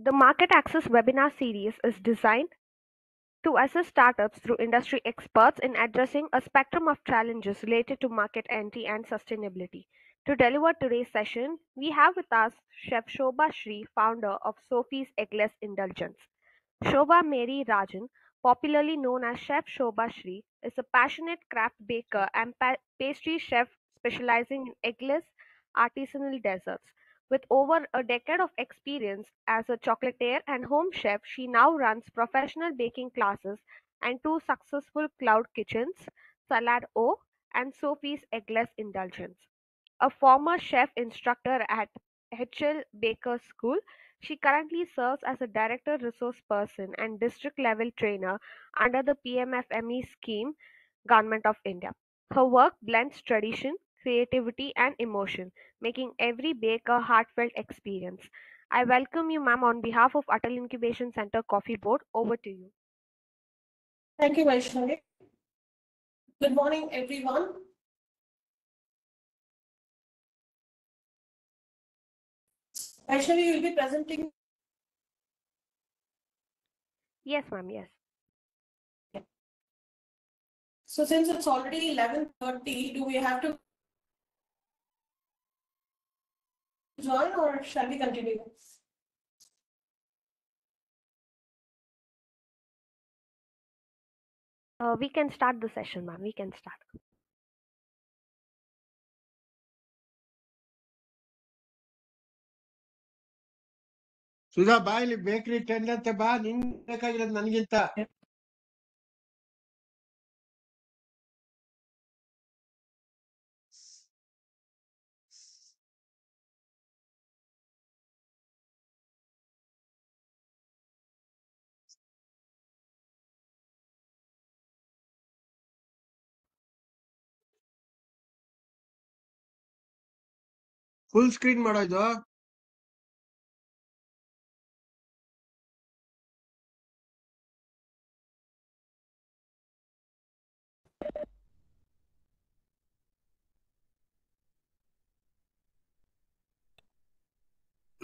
The Market Access webinar series is designed to assist startups through industry experts in addressing a spectrum of challenges related to market entry and sustainability. To deliver today's session, we have with us Chef Shobha Shri, founder of Sophie's Eggless Indulgence. Shobha Mary Rajan, popularly known as Chef Shobha Shri, is a passionate craft baker and pastry chef specializing in eggless artisanal desserts. With over a decade of experience as a chocolatier and home chef, she now runs professional baking classes and two successful cloud kitchens, Salad O and Sophie's Eggless Indulgence. A former chef instructor at HL Baker School, she currently serves as a director resource person and district level trainer under the PMFME scheme, Government of India. Her work blends tradition, creativity, and emotion, making every bake a heartfelt experience. I welcome you, ma'am, on behalf of Atal Incubation Center Coffee Board. Over to you. Thank you, Vaishnavi. Good morning, everyone. Vaishnavi, you will be presenting. Yes, ma'am, yes. So since it's already 11:30, do we have to join or shall we continue? We can start the session, ma'am. We can start. Sudha ಬಾ ಇಲ್ಲಿ bakery tend ಅಂತ ಬಾ ನಿನ್ ಬೇಕಾಗಿರೋದು ನನಗಿಂತ full screen ಮಾಡೋದು.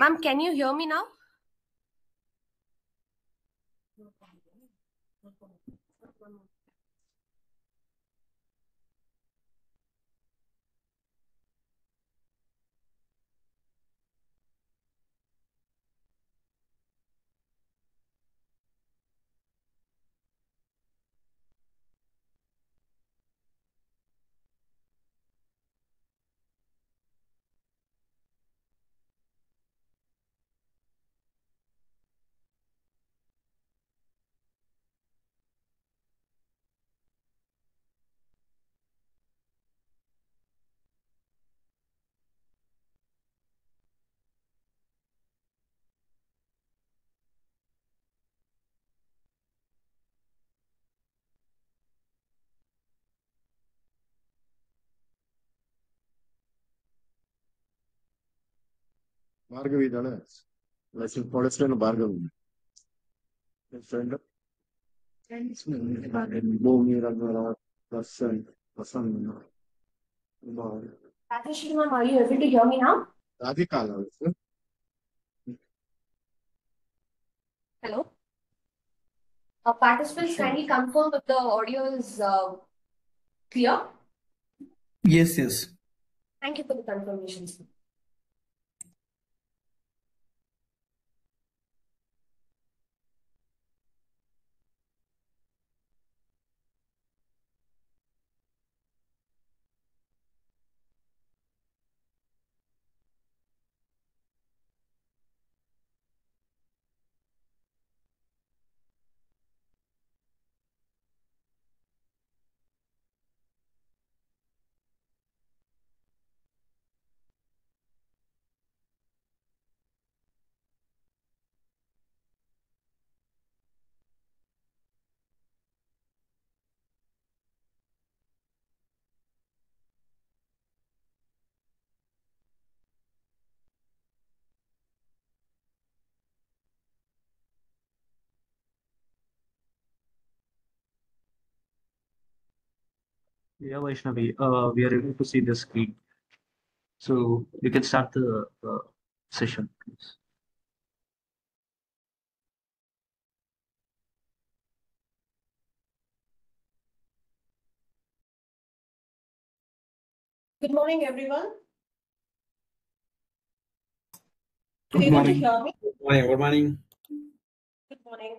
Ma'am, can you hear me now? Bhargavi ಇದ್ದಾಳೆ, ಕೊಡಿಸ್ಲೇನು Bhargavi friend ಭೂಮಿ ರಂಗರ Vasant Vasant Rajeshri, ma'am, are you able to hear me now? Radhika ಅಲ್ಲ ಅವಳು? Hello. Participants, kindly confirm if the audio is clear. Yes, yes. Thank you for the confirmation, sir. Yeah, Vaishnavi, we are able to see the screen. So you can start the session, please. Good morning, everyone. Good Able to morning. hear me? Good morning. Good morning.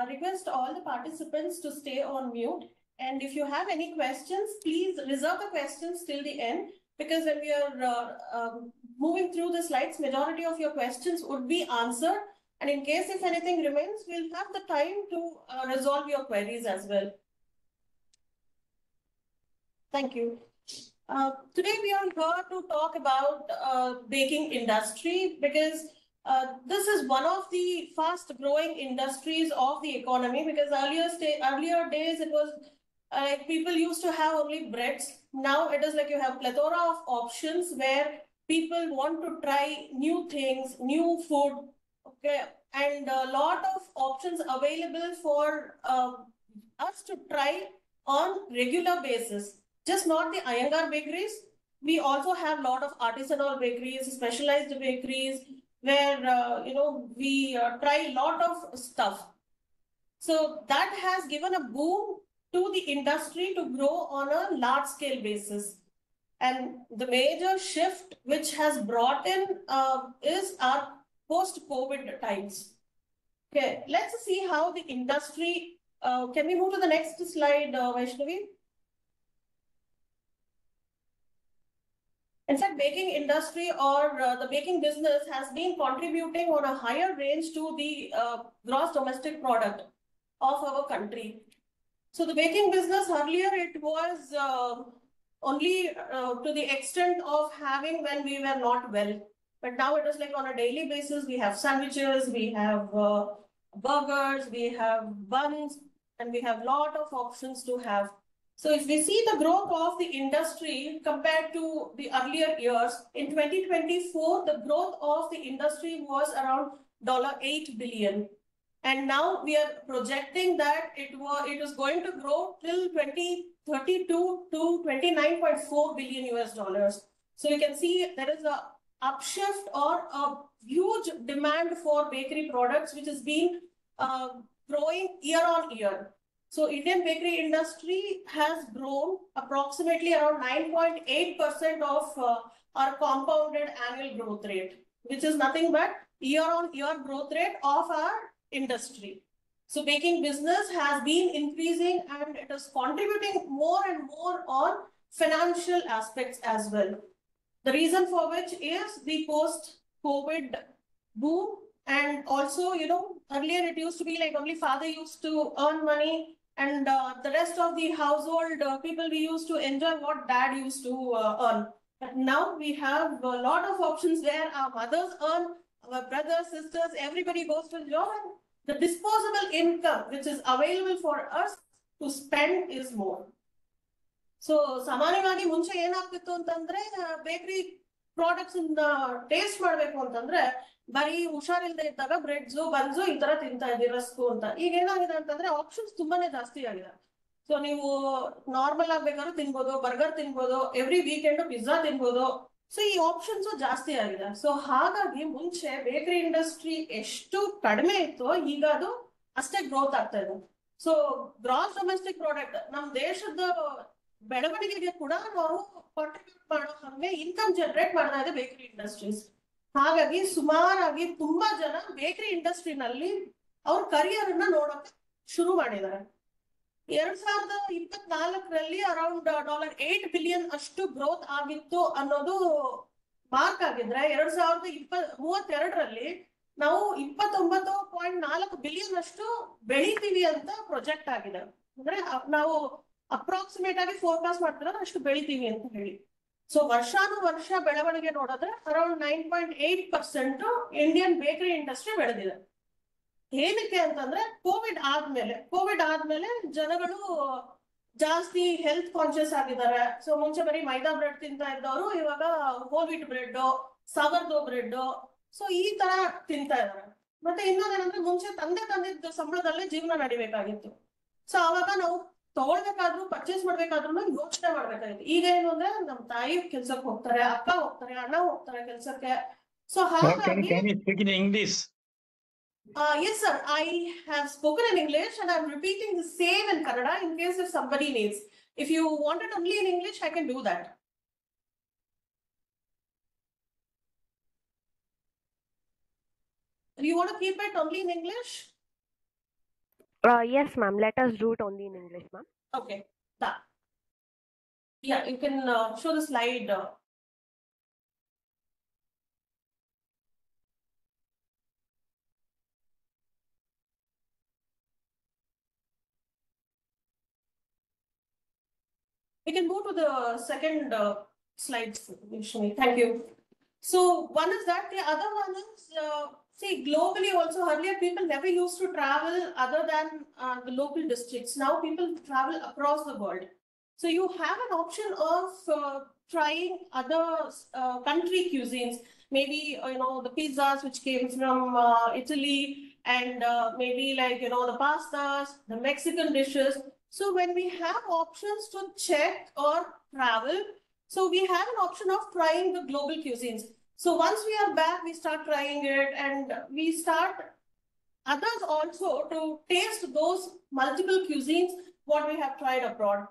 Request all the participants to stay on mute. And if you have any questions, please reserve the questions till the end, because when we are moving through the slides, majority of your questions would be answered. And in case if anything remains, we'll have the time to resolve your queries as well. Thank you. Today we are here to talk about baking industry, because this is one of the fast growing industries of the economy, because earlier days it was like people used to have only breads. Now it is like you have plethora of options where people want to try new things, new food, okay, and a lot of options available for us to try on regular basis. Just not the Iyengar bakeries. We also have a lot of artisanal bakeries, specialized bakeries, where we try a lot of stuff. So that has given a boom to the industry to grow on a large scale basis. And the major shift which has brought in is our post-COVID times. Okay, let's see how the industry. Can we move to the next slide, Vaishnavi? In fact, baking industry or the baking business has been contributing on a higher range to the gross domestic product of our country. So the baking business earlier, it was only to the extent of having when we were not well. But now it is like on a daily basis, we have sandwiches, we have burgers, we have buns, and we have a lot of options to have. So if we see the growth of the industry compared to the earlier years, in 2024, the growth of the industry was around $8 billion. And now we are projecting that it is going to grow till 2032 to 29.4 billion US dollars. So you can see there is a upshift or a huge demand for bakery products, which has been growing year on year. So Indian bakery industry has grown approximately around 9.8% of our compounded annual growth rate, which is nothing but year-on-year growth rate of our industry. So baking business has been increasing and it is contributing more and more on financial aspects as well. The reason for which is the post-COVID boom. And also, earlier it used to be like only father used to earn money, and the rest of the household people, we used to enjoy what dad used to earn. But now we have a lot of options where our mothers earn, our brothers, sisters, everybody goes to job, and the disposable income which is available for us to spend is more. So ಸಾಮಾನ್ಯವಾಗಿ ಮುಂಚೆ ಏನಾಗ್ತಿತ್ತು ಅಂತಂದ್ರೆ bakery products taste ಮಾಡ್ಬೇಕು ಅಂತಂದ್ರೆ ಬರೀ ಹುಷಾರಿಲ್ಲದೆ ಇದ್ದಾಗ breads buns ಈ ತರ ತಿಂತಾ ಇದ್ವಿ, ರಸ್ಕು ಅಂತ. ಈಗ ಏನಾಗಿದೆ ಅಂತಂದ್ರೆ ಆಪ್ಷನ್ಸ್ ತುಂಬಾನೇ ಜಾಸ್ತಿ ಆಗಿದೆ. ಸೊ ನೀವು ನಾರ್ಮಲ್ ಆಗ್ಬೇಕಾದ್ರೂ ತಿನ್ಬೋದು, ಬರ್ಗರ್ ತಿನ್ಬೋದು, ಎವ್ರಿ ವೀಕೆಂಡ್ ಪಿಜ್ಜಾ ತಿನ್ಬೋದು. ಸೊ ಈ ಆಪ್ಷನ್ಸ್ ಜಾಸ್ತಿ ಆಗಿದೆ. ಸೊ ಹಾಗಾಗಿ ಮುಂಚೆ ಬೇಕರಿ ಇಂಡಸ್ಟ್ರಿ ಎಷ್ಟು ಕಡಿಮೆ ಇತ್ತು, ಈಗ ಅದು ಅಷ್ಟೇ ಗ್ರೋತ್ ಆಗ್ತಾ ಇದೆ. ಸೊ ಗ್ರಾಸ್ ಡೊಮೆಸ್ಟಿಕ್ ಪ್ರಾಡಕ್ಟ್ ನಮ್ಮ ದೇಶದ ಬೆಳವಣಿಗೆಗೆ ಕೂಡ ನಾವು ಕಾಂಟ್ರಿಬ್ಯೂಟ್ ಮಾಡೋ ಹಾಗೆ ಇನ್ಕಮ್ ಜನರೇಟ್ ಮಾಡ್ತಾ ಇದೆ ಬೇಕರಿ ಇಂಡಸ್ಟ್ರೀಸ್. ಹಾಗಾಗಿ ಸುಮಾರಾಗಿ ತುಂಬಾ ಜನ ಬೇಕರಿ ಇಂಡಸ್ಟ್ರಿನಲ್ಲಿ ಅವ್ರ ಕರಿಯರ್ ಅನ್ನ ನೋಡೋಕೆ ಶುರು ಮಾಡಿದ್ದಾರೆ. 2024ರಲ್ಲಿ ಅರೌಂಡ್ $8 ಬಿಲಿಯನ್ ಅಷ್ಟು ಗ್ರೋತ್ ಆಗಿತ್ತು ಅನ್ನೋದು ಮಾರ್ಕ್ ಆಗಿದ್ರೆ, 2032ರಲ್ಲಿ ನಾವು 29.4 ಬಿಲಿಯನ್ ಅಷ್ಟು ಬೆಳಿತೀವಿ ಅಂತ ಪ್ರೊಜೆಕ್ಟ್ ಆಗಿದೆ. ಅಂದ್ರೆ ನಾವು ಅಪ್ರಾಕ್ಸಿಮೇಟ್ ಆಗಿ ಫೋರ್ಕಾಸ್ಟ್ ಮಾಡ್ತಿರೋದು ಅಷ್ಟು ಬೆಳಿತೀವಿ ಅಂತ ಹೇಳಿ. ಸೊ ವರ್ಷಾನುವರ್ಷ ಬೆಳವಣಿಗೆ ನೋಡಿದ್ರೆ ಅರೌಂಡ್ 9.8% ಇಂಡಿಯನ್ ಬೇಕರಿ ಇಂಡಸ್ಟ್ರಿ ಬೆಳೆದಿದೆ. ಏನಕ್ಕೆ ಅಂತಂದ್ರೆ ಕೋವಿಡ್ ಆದ್ಮೇಲೆ ಜನಗಳು ಜಾಸ್ತಿ ಹೆಲ್ತ್ ಕಾನ್ಶಿಯಸ್ ಆಗಿದ್ದಾರೆ. ಸೊ ಮುಂಚೆ ಬರೀ ಮೈದಾ ಬ್ರೆಡ್ ತಿಂತಾ ಇದ್ದವರು ಇವಾಗ whole wheat bread, sourdough bread, so ಈ ತರ ತಿಂತಾ ಇದ್ದಾರೆ. ಮತ್ತೆ ಇನ್ನೊಂದೇನಂದ್ರೆ ಮುಂಚೆ ತಂದಿದ್ದ ಸಂಬಳದಲ್ಲೇ ಜೀವನ ನಡಿಬೇಕಾಗಿತ್ತು. ಸೊ ಅವಾಗ ನಾವು ತಗೊಳ್ಬೇಕಾದ್ರೂ ಪರ್ಚೇಸ್ ಮಾಡ್ಬೇಕಾದ್ರೂ ಯೋಚನೆ ಮಾಡ್ಬೇಕಾಗಿತ್ತು. ಈಗ ಏನು ಅಂದ್ರೆ ನಮ್ ತಾಯಿ ಕೆಲ್ಸಕ್ಕೆ ಹೋಗ್ತಾರೆ, ಅಕ್ಕ ಹೋಗ್ತಾರೆ, ಅಣ್ಣ ಹೋಗ್ತಾರೆ ಕೆಲ್ಸಕ್ಕೆ. ಸೊ ಹಾಗಾಗಿ yes sir, I have spoken in English and I'm repeating the same in Kannada in case if somebody needs. If you want it only in English, I can do that. Do you want to keep it only in English? Yes, ma'am. Let us do it only in English, ma'am. Okay, done. Yeah, you can show the slide. We can move to the second slide, Vishnu. Thank you. So one is that, the other one is, see, globally also, earlier people never used to travel other than the local districts. Now people travel across the world. So you have an option of trying other country cuisines, maybe, the pizzas which came from Italy, and maybe like, the pastas, the Mexican dishes. So when we have options to check or travel, so we have an option of trying the global cuisines. So once we are back, we start trying it, and we start others also to taste those multiple cuisines what we have tried abroad.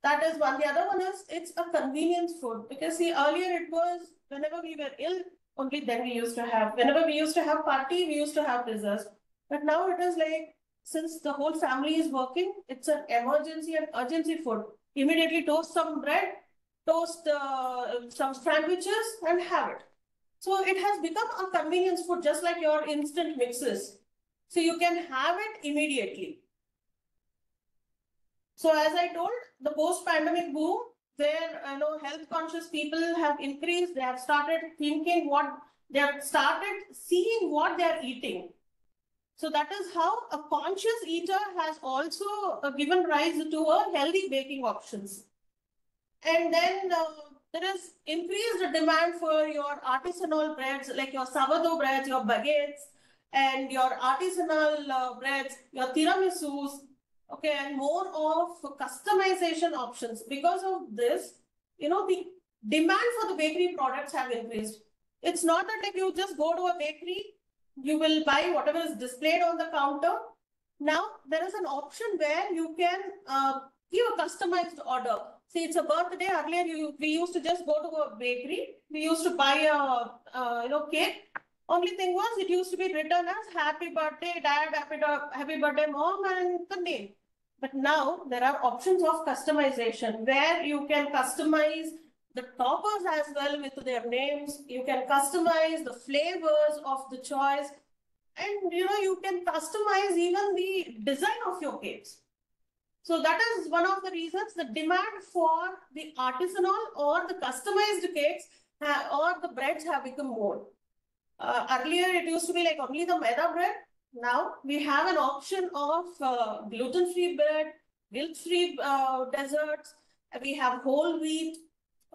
That is one. The other one is, it's a convenience food, because see, earlier it was whenever we were ill, only then we used to have. Whenever we used to have party, we used to have desserts. But now it is like, since the whole family is working, it's an emergency and urgency food. Immediately toast some bread, toast some sandwiches, and have it. So it has become a convenience food, just like your instant mixes. So you can have it immediately. So as I told, the post-pandemic boom, where health conscious people have increased, they have started thinking what they have started seeing what they are eating. So that is how a conscious eater has also given rise to a healthy baking options. And then there is increased demand for your artisanal breads, like your sourdough breads, your baguettes, and your artisanal breads, your tiramisus, okay, and more of customization options. Because of this, the demand for the bakery products have increased. It's not that like you just go to a bakery, you will buy whatever is displayed on the counter. Now there is an option where you can give a customized order. See, it's a birthday. Earlier, we used to just go to a bakery. We used to buy a cake. Only thing was, it used to be written as "Happy Birthday, Dad," "Happy Birthday, Mom," and the name. But now there are options of customization where you can customize the toppers as well with their names. You can customize the flavors of the choice, and you can customize even the design of your cakes. So that is one of the reasons the demand for the artisanal or the customized cakes or the breads have become more. Earlier, it used to be like only the maida bread. Now we have an option of gluten-free bread, guilt-free desserts. We have whole wheat.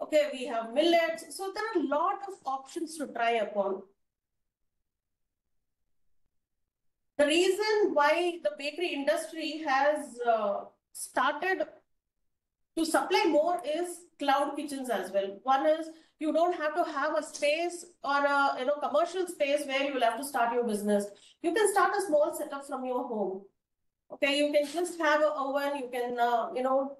Okay, we have millets. So there are a lot of options to try upon. The reason why the bakery industry has started to supply more is cloud kitchens as well. One is, you don't have to have a space or a commercial space where you will have to start your business. You can start a small setup from your home. Okay, you can just have an oven. You can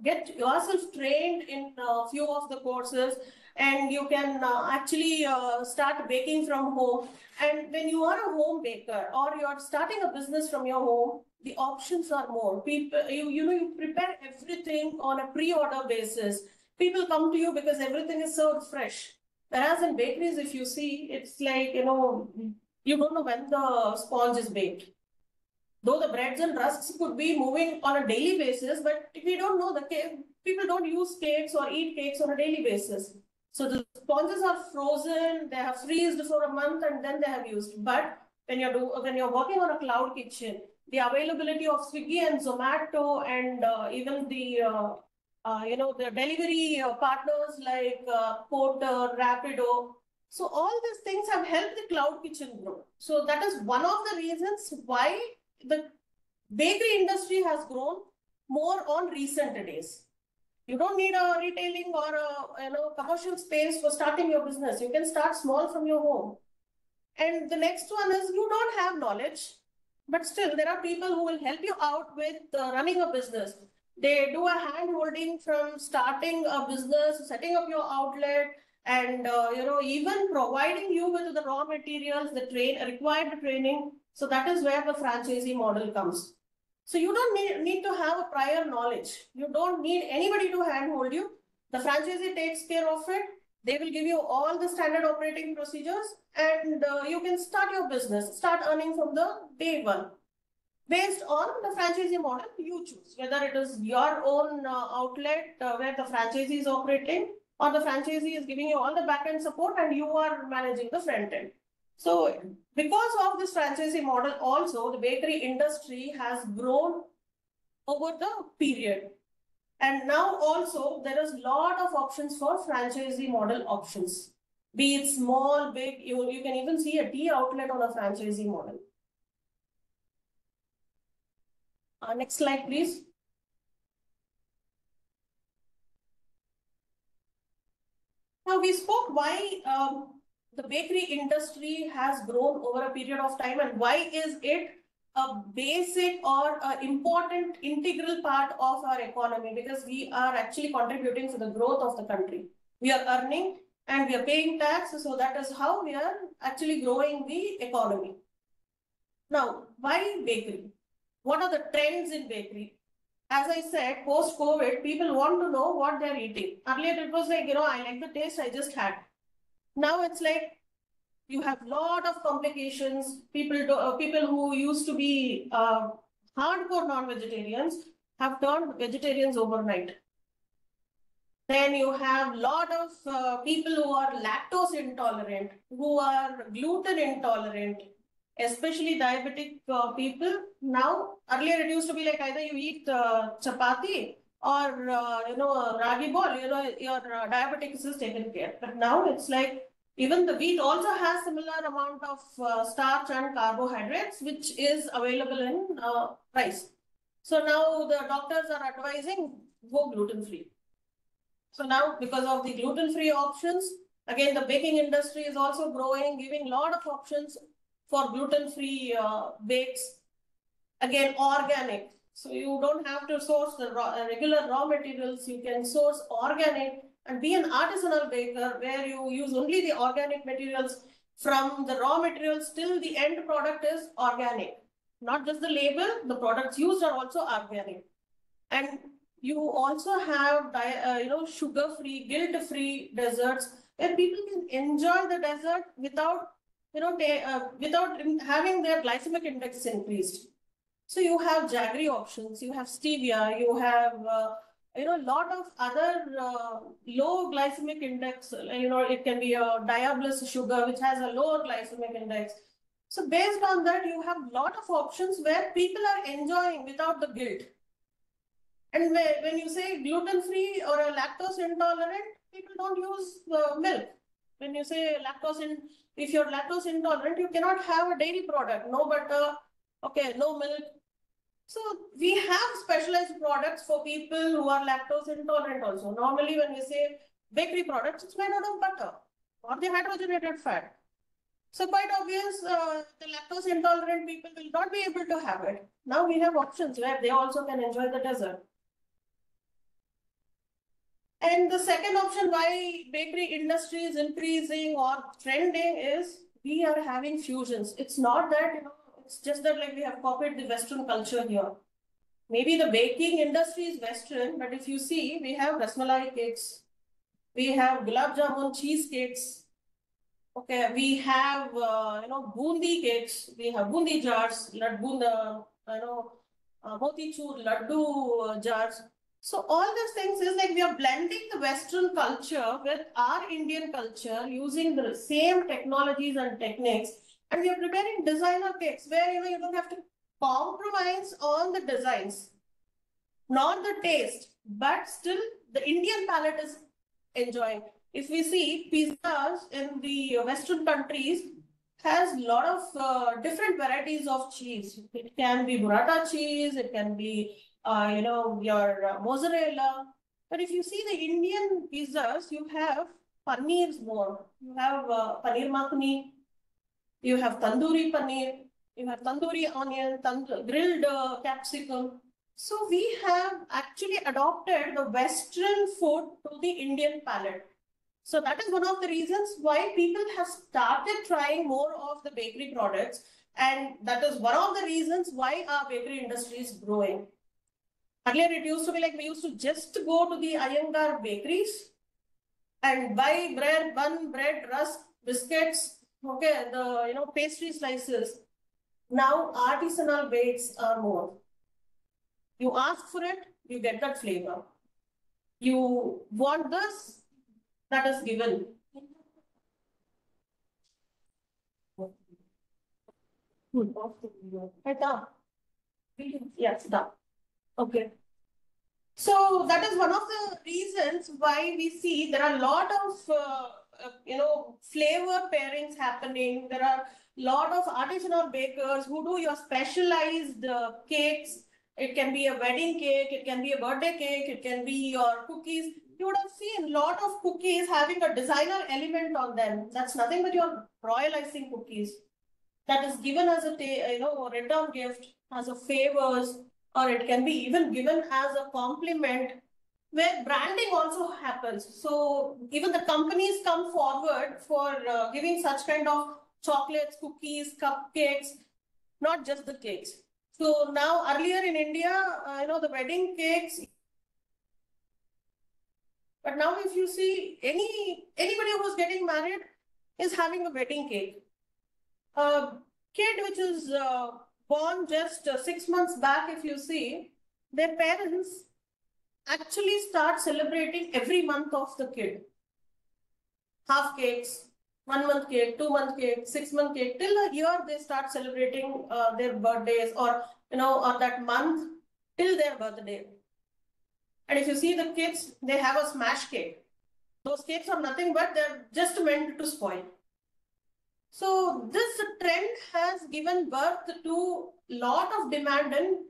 get yourself trained in a few of the courses, and you can actually start baking from home. And when you are a home baker or you are starting a business from your home, the options are more. People, you prepare everything on a pre-order basis. People come to you because everything is served fresh. Whereas in bakeries, if you see, it's like, you don't know when the sponge is baked. Though the breads and rusks could be moving on a daily basis, but if we don't know the cake, people don't use cakes or eat cakes on a daily basis. So the sponges are frozen, they have freezed for a month, and then they have used. But when you're working on a cloud kitchen, the availability of Swiggy and Zomato, and even the the delivery partners like Porter, Rapido. So all these things have helped the cloud kitchen grow. So that is one of the reasons why the bakery industry has grown more on recent days. You don't need a retailing or a commercial space for starting your business. You can start small from your home. And the next one is, you don't have knowledge, but still there are people who will help you out with running a business. They do a hand holding from starting a business, setting up your outlet, and even providing you with the raw materials, the required training. So that is where the franchisee model comes. So you don't need to have a prior knowledge. You don't need anybody to handhold you. The franchisee takes care of it. They will give you all the standard operating procedures, and you can start your business, start earning from the day one. Based on the franchisee model you choose, whether it is your own outlet where the franchisee is operating, or the franchisee is giving you all the back-end support and you are managing the front end. So because of this franchisee model also, the bakery industry has grown over the period. And now also there is a lot of options for franchisee model options. Be it small, big, you can even see a tea outlet on a franchisee model. Next slide, please. Now we spoke why the bakery industry has grown over a period of time, and why is it a basic or an important integral part of our economy, because we are actually contributing to the growth of the country. We are earning and we are paying tax, so that is how we are actually growing the economy. Now, why bakery? What are the trends in bakery? As I said, post-COVID, people want to know what they're eating. Earlier, it was like, I like the taste I just had. Now it's like you have a lot of complications. People who used to be hardcore non-vegetarians have turned vegetarians overnight. Then you have a lot of people who are lactose intolerant, who are gluten intolerant, especially diabetic people. Now, earlier it used to be like either you eat chapati or ragi ball, your diabetics is taken care. But now it's like even the wheat also has similar amount of starch and carbohydrates, which is available in rice. So now the doctors are advising go gluten-free. So now, because of the gluten-free options, again, the baking industry is also growing, giving a lot of options for gluten-free bakes. Again, organic. So you don't have to source the regular raw materials. You can source organic and be an artisanal baker where you use only the organic materials. From the raw materials till the end product is organic. Not just the label, the products used are also organic. And you also have sugar-free, guilt-free desserts where people can enjoy the dessert without without having their glycemic index increased. So you have jaggery options, you have stevia, you have a lot of other low glycemic index. It can be a diabolus sugar which has a lower glycemic index. So based on that, you have a lot of options where people are enjoying without the guilt. And when you say gluten-free or a lactose intolerant, people don't use milk. When you say if you're lactose intolerant, you cannot have a dairy product, no butter, okay, no milk. So we have specialized products for people who are lactose intolerant also. Normally, when we say bakery products, it's made out of butter or the hydrogenated fat. So quite obvious, the lactose intolerant people will not be able to have it. Now we have options where they also can enjoy the dessert. And the second option why bakery industry is increasing or trending is we are having fusions. It's not that, it's just that like we have copied the Western culture here. Maybe the baking industry is Western, but if you see, we have rasmalai cakes, we have gulab jamun cheesecakes. Okay, we have bundi cakes, we have bundi jars, motichur laddu jars. So all these things is like we are blending the Western culture with our Indian culture using the same technologies and techniques, and we are preparing designer cakes where you don't have to compromise on the designs, not the taste, but still the Indian palate is enjoying. If we see pizzas in the Western countries has a lot of different varieties of cheese. It can be burrata cheese, it can be your mozzarella. But if you see the Indian pizzas, you have paneers more. You have paneer makhani, you have tandoori paneer, you have tandoori onion, grilled capsicum. So we have actually adopted the Western food to the Indian palate. So that is one of the reasons why people have started trying more of the bakery products. And that is one of the reasons why our bakery industry is growing. Earlier, it used to be like we used to just go to the Iyengar bakeries and buy bread, bun, bread, rusk, biscuits, okay, the pastry slices. Now artisanal bakes are more. You ask for it, you get that flavor. You want this, that is given. Yes, done. Okay. So that is one of the reasons why we see there are a lot of flavor pairings happening. There are a lot of artisanal bakers who do your specialized cakes. It can be a wedding cake, it can be a birthday cake, it can be your cookies. You would have seen a lot of cookies having a designer element on them. That's nothing but your royal icing cookies. That is given as a return gift, as a favors, or it can be even given as a compliment, where branding also happens. So even the companies come forward for giving such kind of chocolates, cookies, cupcakes, not just the cakes. So now earlier in India, the wedding cakes. But now if you see anybody who's getting married is having a wedding cake. A kid which is born just 6 months back, if you see, their parents actually start celebrating every month of the kid. Half cakes, 1 month cake, 2 month cake, 6 month cake, till a year they start celebrating their birthdays or that month till their birthday. And if you see the kids, they have a smash cake. Those cakes are nothing but they're just meant to spoil. So this trend has given birth to a lot of demand in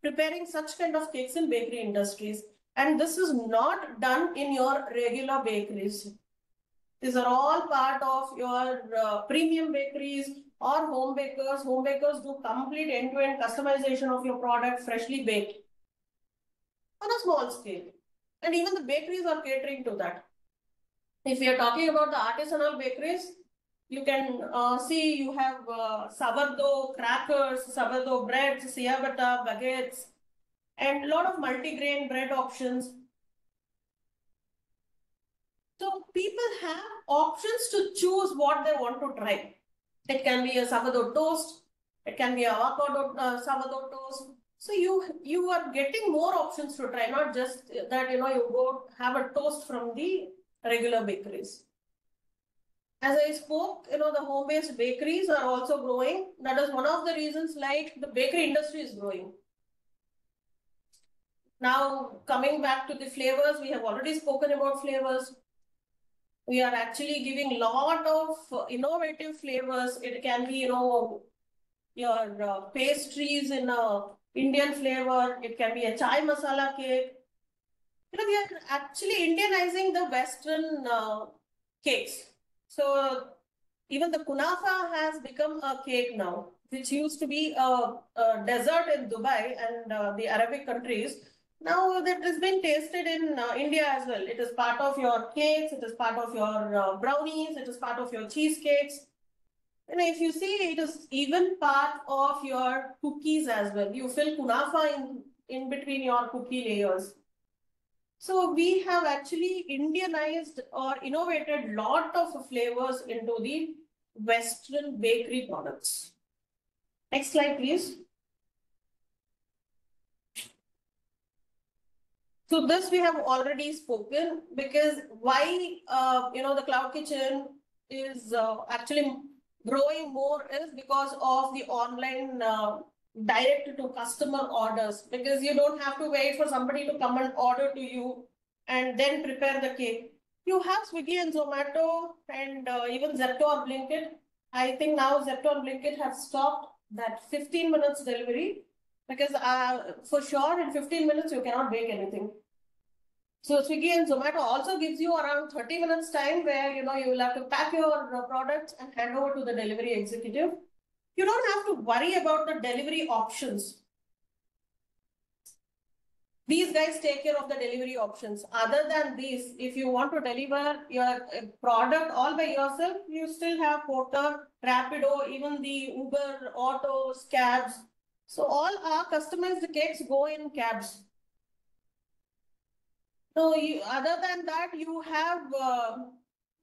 preparing such kind of cakes in bakery industries. And this is not done in your regular bakeries. These are all part of your premium bakeries or home bakers. Home bakers do complete end-to-end customization of your product freshly baked on a small scale. And even the bakeries are catering to that. If we are talking about the artisanal bakeries, you can see you have sourdough crackers, sourdough breads, ciabatta, baguettes, and a lot of multigrain bread options. So people have options to choose what they want to try. It can be a sourdough toast, it can be a avocado sourdough toast. So you are getting more options to try, not just that you go have a toast from the regular bakeries. As I spoke, the home-based bakeries are also growing. That is one of the reasons like the bakery industry is growing. Now, coming back to the flavors, we have already spoken about flavors. We are actually giving a lot of innovative flavors. It can be, your pastries in a Indian flavor. It can be a chai masala cake. We are actually Indianizing the Western cakes. So even the kunafa has become a cake now, which used to be a dessert in Dubai and the Arabic countries. Now that has been tasted in India as well. It is part of your cakes, it is part of your brownies, it is part of your cheesecakes. And if you see, it is even part of your cookies as well. You fill kunafa in between your cookie layers. So we have actually Indianized or innovated lot of flavors into the Western bakery products. Next slide, please. So this we have already spoken, because why the cloud kitchen is actually growing more is because of the online direct to customer orders, because you don't have to wait for somebody to come and order to you and then prepare the cake. You have Swiggy and Zomato and even Zepto or Blinkit. I think now Zepto and Blinkit have stopped that 15 minutes delivery, because for sure in 15 minutes you cannot bake anything. So Swiggy and Zomato also gives you around 30 minutes time where you will have to pack your products and hand over to the delivery executive. You don't have to worry about the delivery options. These guys take care of the delivery options. Other than these, if you want to deliver your product all by yourself, you still have Porter, Rapido, even the Uber, autos, cabs. So all our customized cakes go in cabs. So other than that, you have,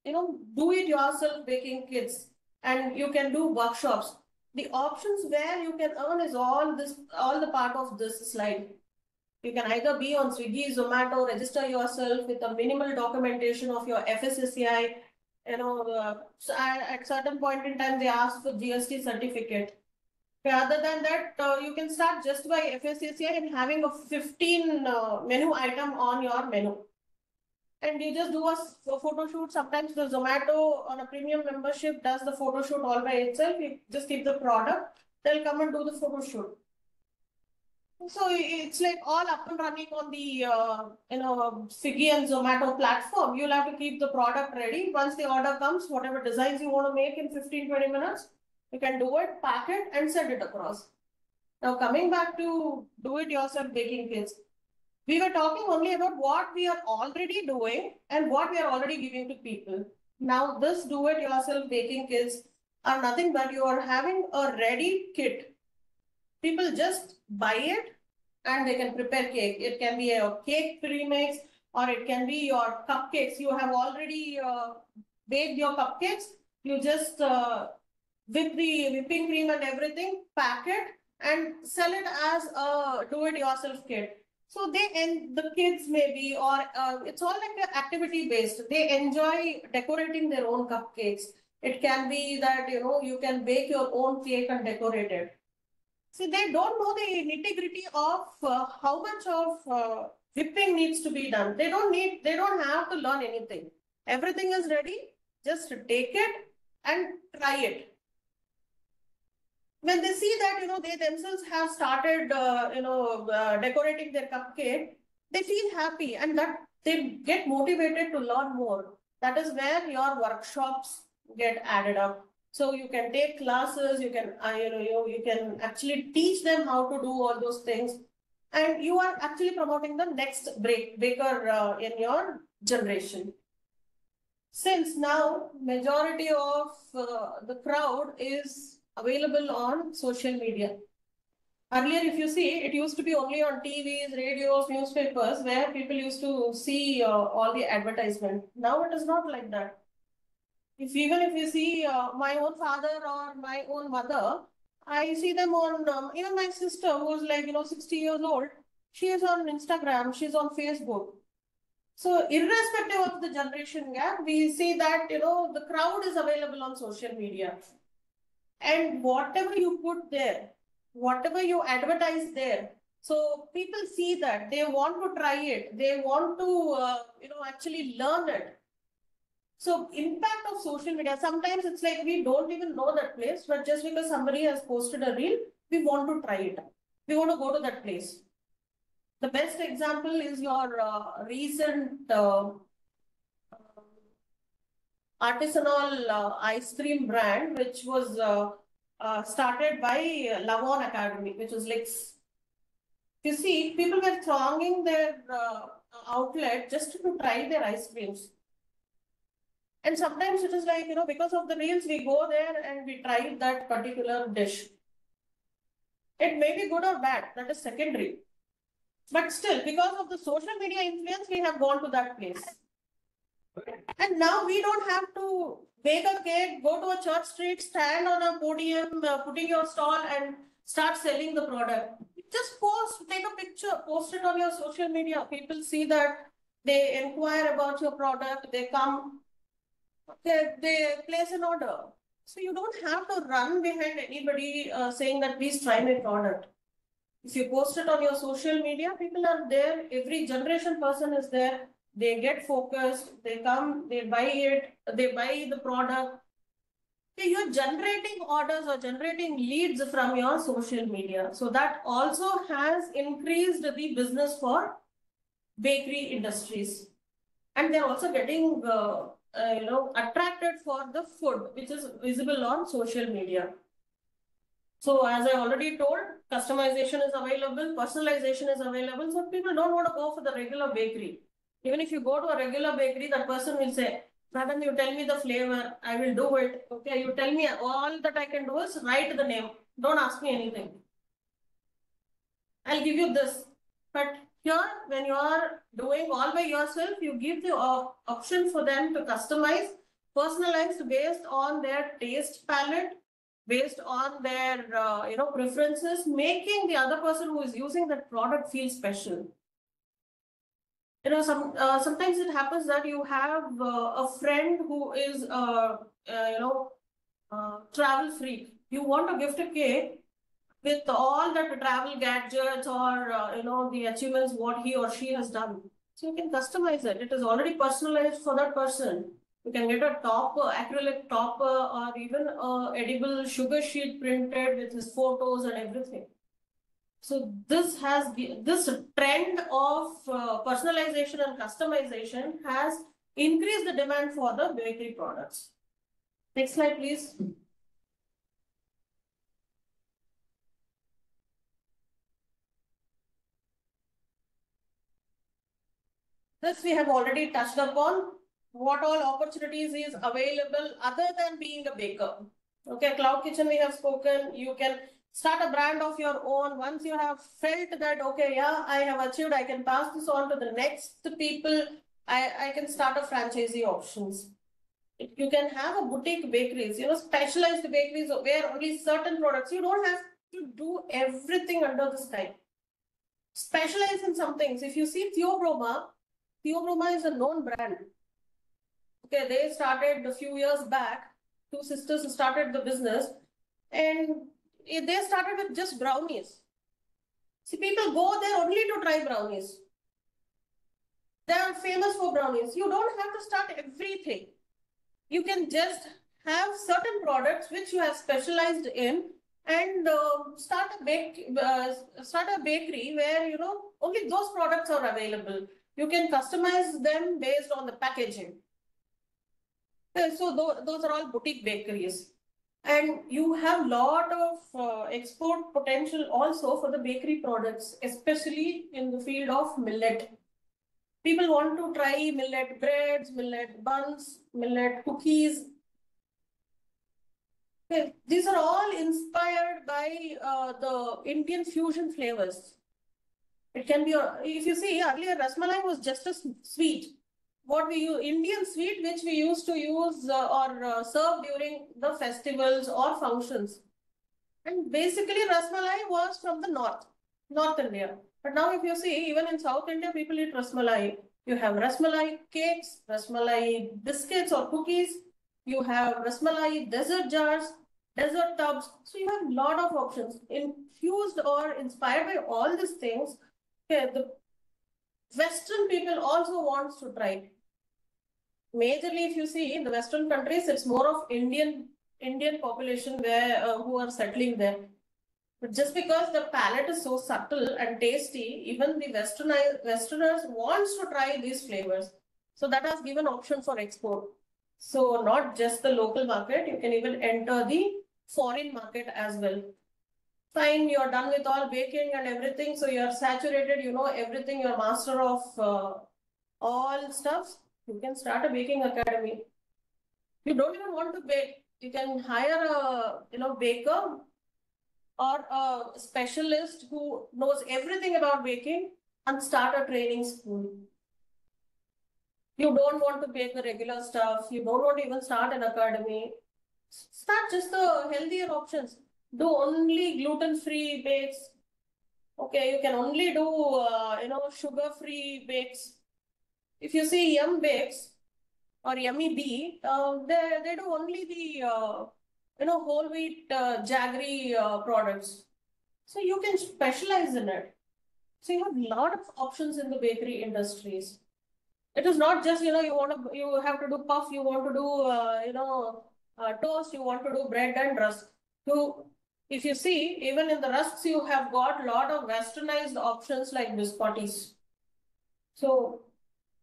do-it-yourself baking kits, and you can do workshops. The options where you can earn is all the part of this slide. You can either be on Swiggy, Zomato, register yourself with a minimal documentation of your FSSCI. So at certain point in time, they ask for GST certificate. Other than that, you can start just by FSCCI and having a 15 menu item on your menu. And you just do a photo shoot. Sometimes the Zomato on a premium membership does the photo shoot all by itself. You just keep the product, they'll come and do the photo shoot. So it's like all up and running on the Swiggy and Zomato platform. You'll have to keep the product ready. Once the order comes, whatever designs you want to make in 15-20 minutes, you can do it, pack it, and send it across. Now coming back to do-it-yourself baking kits, we were talking only about what we are already doing and what we are already giving to people. Now this do-it-yourself baking kits are nothing but you are having a ready kit. People just buy it and they can prepare cake. It can be a cake premix or it can be your cupcakes. You have already baked your cupcakes. You just whip the whipping cream and everything, pack it and sell it as a do-it-yourself kit. So the kids maybe, or it's all like activity based. They enjoy decorating their own cupcakes. It can be that, you can bake your own cake and decorate it. See, they don't know the nitty-gritty of how much of whipping needs to be done. They don't have to learn anything. Everything is ready. Just take it and try it. When they see that, they themselves have started, decorating their cupcake, they feel happy and that they get motivated to learn more. That is where your workshops get added up. So you can take classes, you can, you can actually teach them how to do all those things. And you are actually promoting the next baker in your generation. Since now majority of the crowd is available on social media. Earlier, if you see, it used to be only on TVs, radios, newspapers, where people used to see all the advertisement. Now it is not like that. Even if you see my own father or my own mother, I see them on, even my sister who's like, 60 years old, she is on Instagram, she's on Facebook. So irrespective of the generation gap, we see that, the crowd is available on social media. And whatever you put there, whatever you advertise there, so people see that, they want to try it, they want to, actually learn it. So impact of social media, sometimes it's like we don't even know that place, but just because somebody has posted a reel, we want to try it. We want to go to that place. The best example is your recent artisanal ice cream brand, which was started by Lavon Academy, which was like, you see, people were thronging their outlet just to try their ice creams. And sometimes it is like, because of the reels, we go there and we try that particular dish. It may be good or bad, that is secondary. But still, because of the social media influence, we have gone to that place. And now we don't have to bake a cake, go to a church street, stand on a podium, putting your stall and start selling the product. Just post, take a picture, post it on your social media. People see that, they inquire about your product, they come, they place an order. So you don't have to run behind anybody saying that please try my product. If you post it on your social media, people are there, every generation person is there, they get focused, they come, they buy it, they buy the product. You're generating orders or generating leads from your social media. So that also has increased the business for bakery industries. And they're also getting attracted for the food, which is visible on social media. So as I already told, customization is available, personalization is available. So people don't want to go for the regular bakery. Even if you go to a regular bakery, that person will say, Madam, you tell me the flavor, I will do it. Okay, you tell me all that I can do is write the name. Don't ask me anything. I'll give you this. But here, when you are doing all by yourself, you give the option for them to customize, personalized based on their taste palette, based on their preferences, making the other person who is using that product feel special. Sometimes it happens that you have a friend who is travel freak. You want to gift a cake with all the travel gadgets or the achievements what he or she has done. So you can customize it. It is already personalized for that person. You can get a topper, acrylic topper, or even a edible sugar sheet printed with his photos and everything. So this trend of personalization and customization has increased the demand for the bakery products. Next slide, please. This we have already touched upon. What all opportunities is available other than being a baker. Okay, Cloud Kitchen we have spoken. You can start a brand of your own. Once you have felt that, okay, yeah, I have achieved, I can pass this on to the next people. I can start a franchisee options. You can have a boutique bakeries, specialized bakeries where only certain products. You don't have to do everything under the sky. Specialize in some things. If you see Theobroma is a known brand. Okay, they started a few years back. Two sisters started the business, and they started with just brownies. See, people go there only to try brownies. They are famous for brownies. You don't have to start everything. You can just have certain products which you have specialized in, and start a bakery where only those products are available. You can customize them based on the packaging. So those are all boutique bakeries. And you have a lot of export potential also for the bakery products, especially in the field of millet. People want to try millet breads, millet buns, millet cookies. Okay, these are all inspired by the Indian fusion flavors. It can be, if you see earlier, rasmalai was just a sweet. What we use, Indian sweet, which we used to use or serve during the festivals or functions. And basically, rasmalai was from the North India. But now, if you see, even in South India, people eat rasmalai. You have rasmalai cakes, rasmalai biscuits or cookies. You have rasmalai dessert jars, dessert tubs. So you have a lot of options. Infused or inspired by all these things, the Western people also wants to try. Majorly, if you see in the Western countries, it's more of Indian population where who are settling there. But just because the palate is so subtle and tasty, even the Westerners wants to try these flavors. So that has given option for export. So not just the local market, you can even enter the foreign market as well. Fine, you're done with all baking and everything. So you're saturated, everything, you're master of all stuff. You can start a baking academy. You don't even want to bake. You can hire a baker or a specialist who knows everything about baking and start a training school. You don't want to bake the regular stuff. You don't want to even start an academy. Start just the healthier options. Do only gluten-free bakes. Okay, you can only do sugar-free bakes. If you see Yum Bakes or Yummy Bee, they do only the whole wheat jaggery products. So you can specialize in it. So you have a lot of options in the bakery industries. It is not just you have to do puff, you want to do toast, you want to do bread and rusk. So if you see, even in the rusks, you have got a lot of westernized options like biscottis. So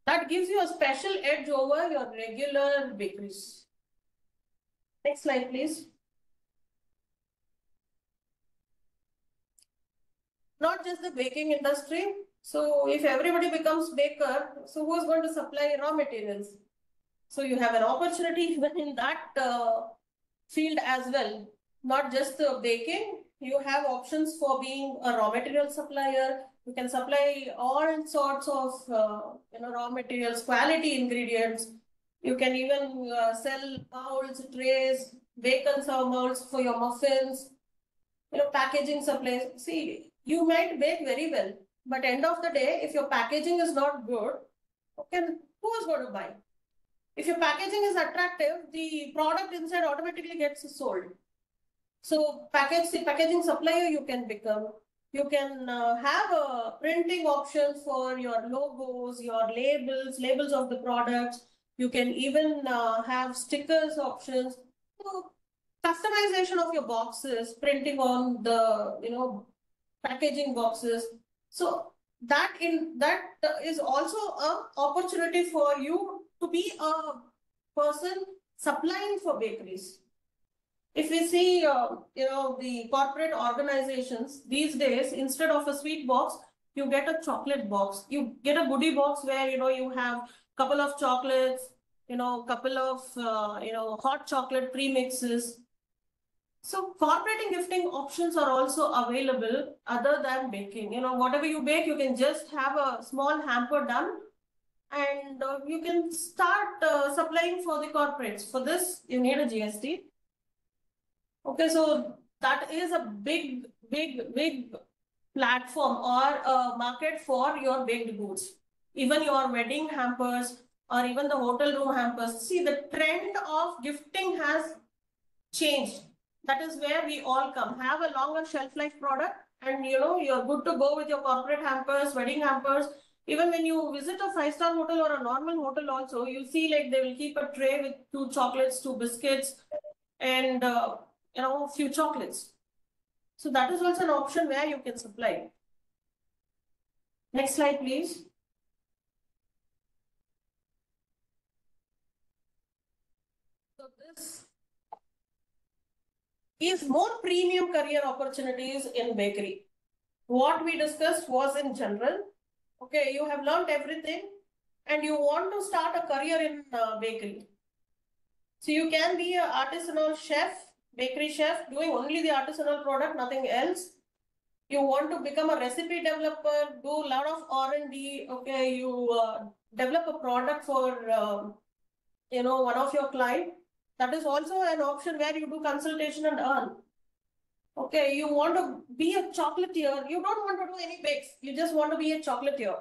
that gives you a special edge over your regular bakeries. Next slide, please. not just the baking industry. So if everybody becomes baker, so who is going to supply raw materials? So you have an opportunity even in that field as well. Not just the baking, you have options for being a raw material supplier. You can supply all sorts of raw materials, quality ingredients. You can even sell molds, trays, bake and serve molds for your muffins. Packaging supplies. See, you might bake very well, but end of the day, if your packaging is not good, okay, who is going to buy? If your packaging is attractive, the product inside automatically gets sold. So packaging supplier you can become. You can have a printing option for your logos, your labels of the products. You can even have stickers options. So customization of your boxes, printing on the packaging boxes. So that is also an opportunity for you to be a person supplying for bakeries. If we see, the corporate organizations these days, instead of a sweet box, you get a chocolate box. You get a goodie box where, you have couple of chocolates, couple of, hot chocolate premixes. So corporate and gifting options are also available other than baking. Whatever you bake, you can just have a small hamper done and you can start supplying for the corporates. For this, you need a GST. Okay, so that is a big platform or a market for your baked goods. Even your wedding hampers or even the hotel room hampers. See, the trend of gifting has changed. That is where we all come. Have a longer shelf life product and you're good to go with your corporate hampers, wedding hampers. Even when you visit a 5-star hotel or a normal hotel also, you see like they will keep a tray with 2 chocolates, 2 biscuits and a few chocolates. So that is also an option where you can supply. Next slide, please. So this is more premium career opportunities in bakery. What we discussed was in general. Okay, you have learned everything and you want to start a career in bakery. So you can be an artisanal chef, bakery chef, doing only the artisanal product, nothing else. You want to become a recipe developer, do a lot of R&D. Okay, you develop a product for one of your client. That is also an option where you do consultation and earn. Okay, you want to be a chocolatier. You don't want to do any bakes. You just want to be a chocolatier.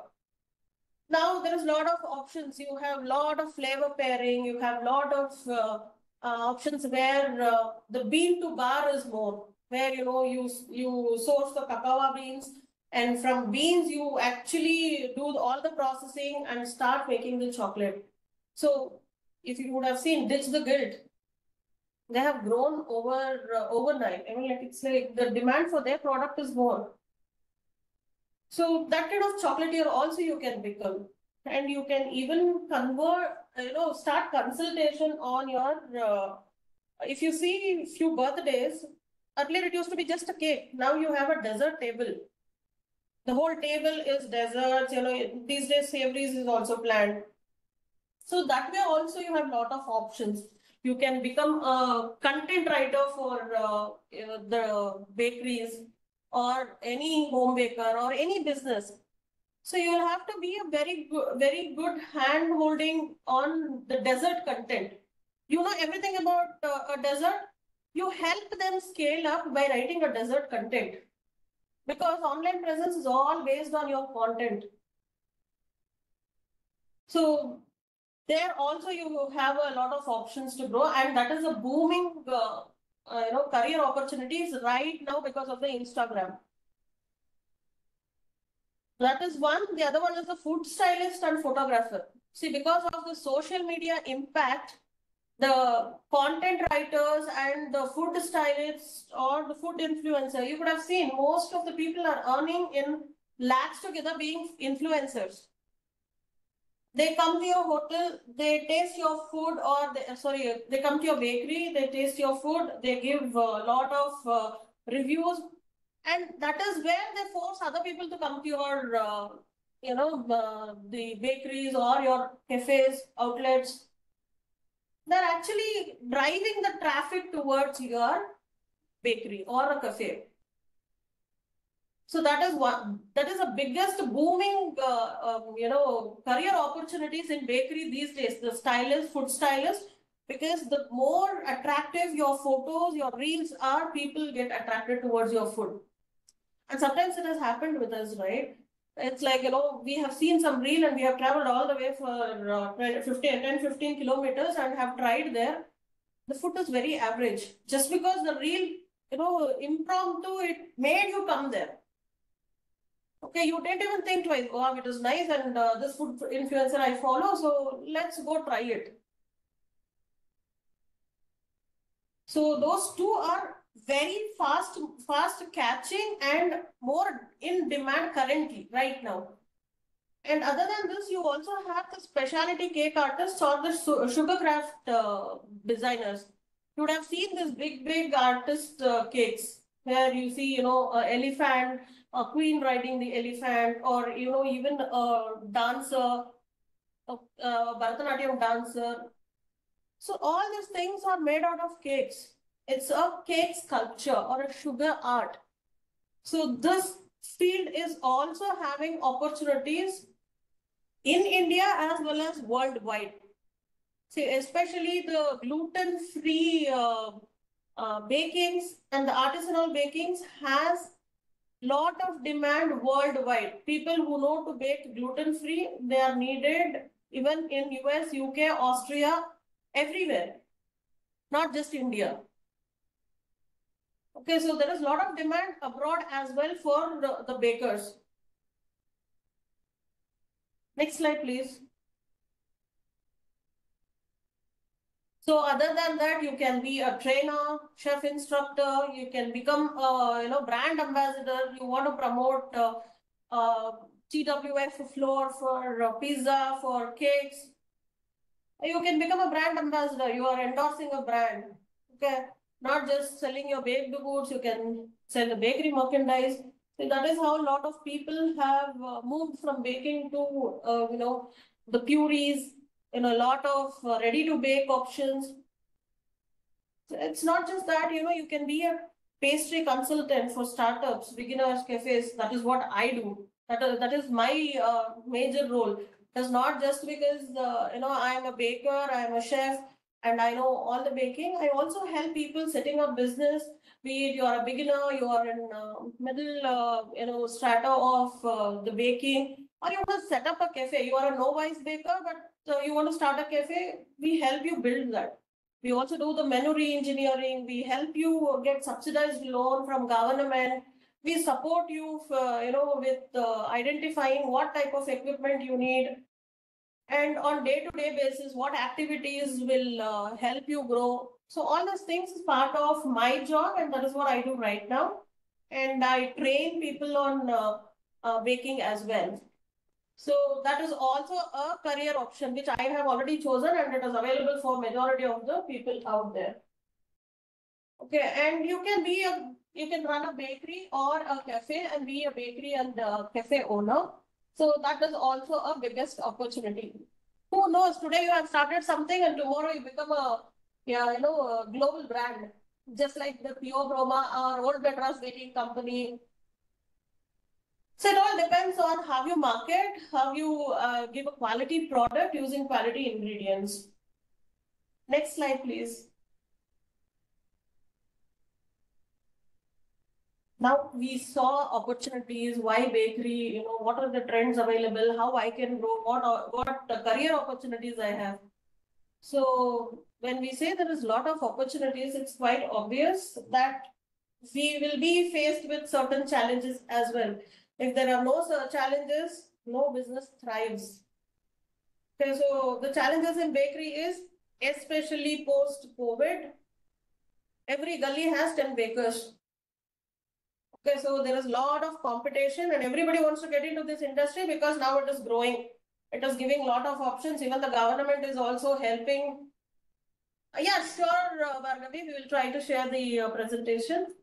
Now there is a lot of options. You have a lot of flavor pairing. You have a lot of options where the bean to bar is more. Where you source the cacao beans, and from beans you actually do all the processing and start making the chocolate. So if you would have seen Ditch the Guild, they have grown overnight. I mean, like it's like the demand for their product is more. So that kind of chocolatier also you can become, and you can even convert, start consultation on your. If you see few birthdays, earlier it used to be just a cake. Now you have a dessert table. The whole table is desserts. These days savories is also planned. So that way also you have a lot of options. You can become a content writer for the bakeries or any home baker or any business. So you'll have to be a very good hand holding on the dessert content. You know everything about a dessert. You help them scale up by writing a dessert content, because online presence is all based on your content. So there also you have a lot of options to grow, and that is a booming career opportunities right now because of the Instagram. That is one. The other one is the food stylist and photographer. See, because of the social media impact, the content writers and the food stylists or the food influencer, you could have seen most of the people are earning in lakhs together being influencers. They come to your hotel, they taste your food, or they come to your bakery, they taste your food, they give a lot of reviews, And that is where they force other people to come to your, the bakeries or your cafes, outlets. They're actually driving the traffic towards your bakery or a cafe. So that is the biggest booming, career opportunities in bakery these days, the stylist, food stylist, because the more attractive your photos, your reels are, people get attracted towards your food. And sometimes it has happened with us, right? It's like, we have seen some reel and we have traveled all the way for 10-15 kilometers and have tried there. The food is very average. Just because the reel, impromptu, it made you come there. Okay, you didn't even think twice. Wow, it is nice, and this food influencer I follow, so let's go try it. So those two are very fast catching and more in demand currently, right now. And other than this, you also have the specialty cake artists or the sugar craft designers. You would have seen this big artist cakes where you see, an elephant, a queen riding the elephant, or, even a dancer, a Bharatanatyam dancer. So all these things are made out of cakes. It's a cake sculpture or a sugar art. So this field is also having opportunities in India as well as worldwide. See, especially the gluten-free bakings and the artisanal bakings has lot of demand worldwide. People who know to bake gluten-free, they are needed even in US, UK, Austria, everywhere, not just India. Okay, so there is a lot of demand abroad as well for the bakers. Next slide, please. So other than that, you can be a trainer, chef instructor, you can become brand ambassador, you want to promote TWF flour for pizza, for cakes. You can become a brand ambassador, you are endorsing a brand. Okay, not just selling your baked goods, you can sell the bakery merchandise. So that is how a lot of people have moved from baking to, the purees, a lot of ready to bake options. So it's not just that, you can be a pastry consultant for startups, beginners, cafes. That is what I do. That is my major role. It's not just because, I am a baker, I am a chef, and I know all the baking. I also help people setting up business, be it you are a beginner, you are in middle, strata of the baking, or you want to set up a cafe. You are a novice baker, but you want to start a cafe. We help you build that. We also do the menu re-engineering. We help you get subsidized loan from government. We support you, with identifying what type of equipment you need, and on day-to-day basis, what activities will help you grow. So all these things is part of my job, and that is what I do right now. And I train people on baking as well. So that is also a career option which I have already chosen, and it is available for majority of the people out there. Okay, and you can run a bakery or a cafe and be a bakery and a cafe owner. So that is also a biggest opportunity. Who knows? Today you have started something, and tomorrow you become a global brand, just like the Pio Broma or Old Madras Baking Company. So it all depends on how you market, how you give a quality product using quality ingredients. Next slide, please. Now we saw opportunities, why bakery, what are the trends available, how I can grow, what career opportunities I have. So when we say there is a lot of opportunities, it's quite obvious that we will be faced with certain challenges as well. If there are no challenges, no business thrives. Okay, so the challenges in bakery is, especially post-COVID, every gully has 10 bakers. Okay, so there is a lot of competition and everybody wants to get into this industry because now it is growing. It is giving a lot of options. Even the government is also helping. Yeah, sure, Bhargavi, we will try to share the presentation.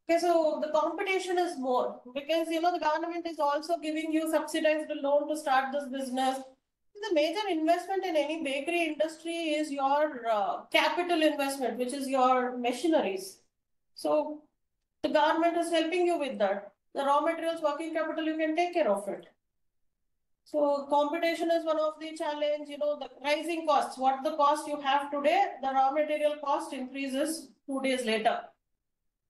Okay, so the competition is more because the government is also giving you subsidized loan to start this business. The major investment in any bakery industry is your capital investment, which is your machineries. So the government is helping you with that. The raw materials, working capital, you can take care of it. So competition is one of the challenge, the rising costs. What the cost you have today, the raw material cost increases 2 days later.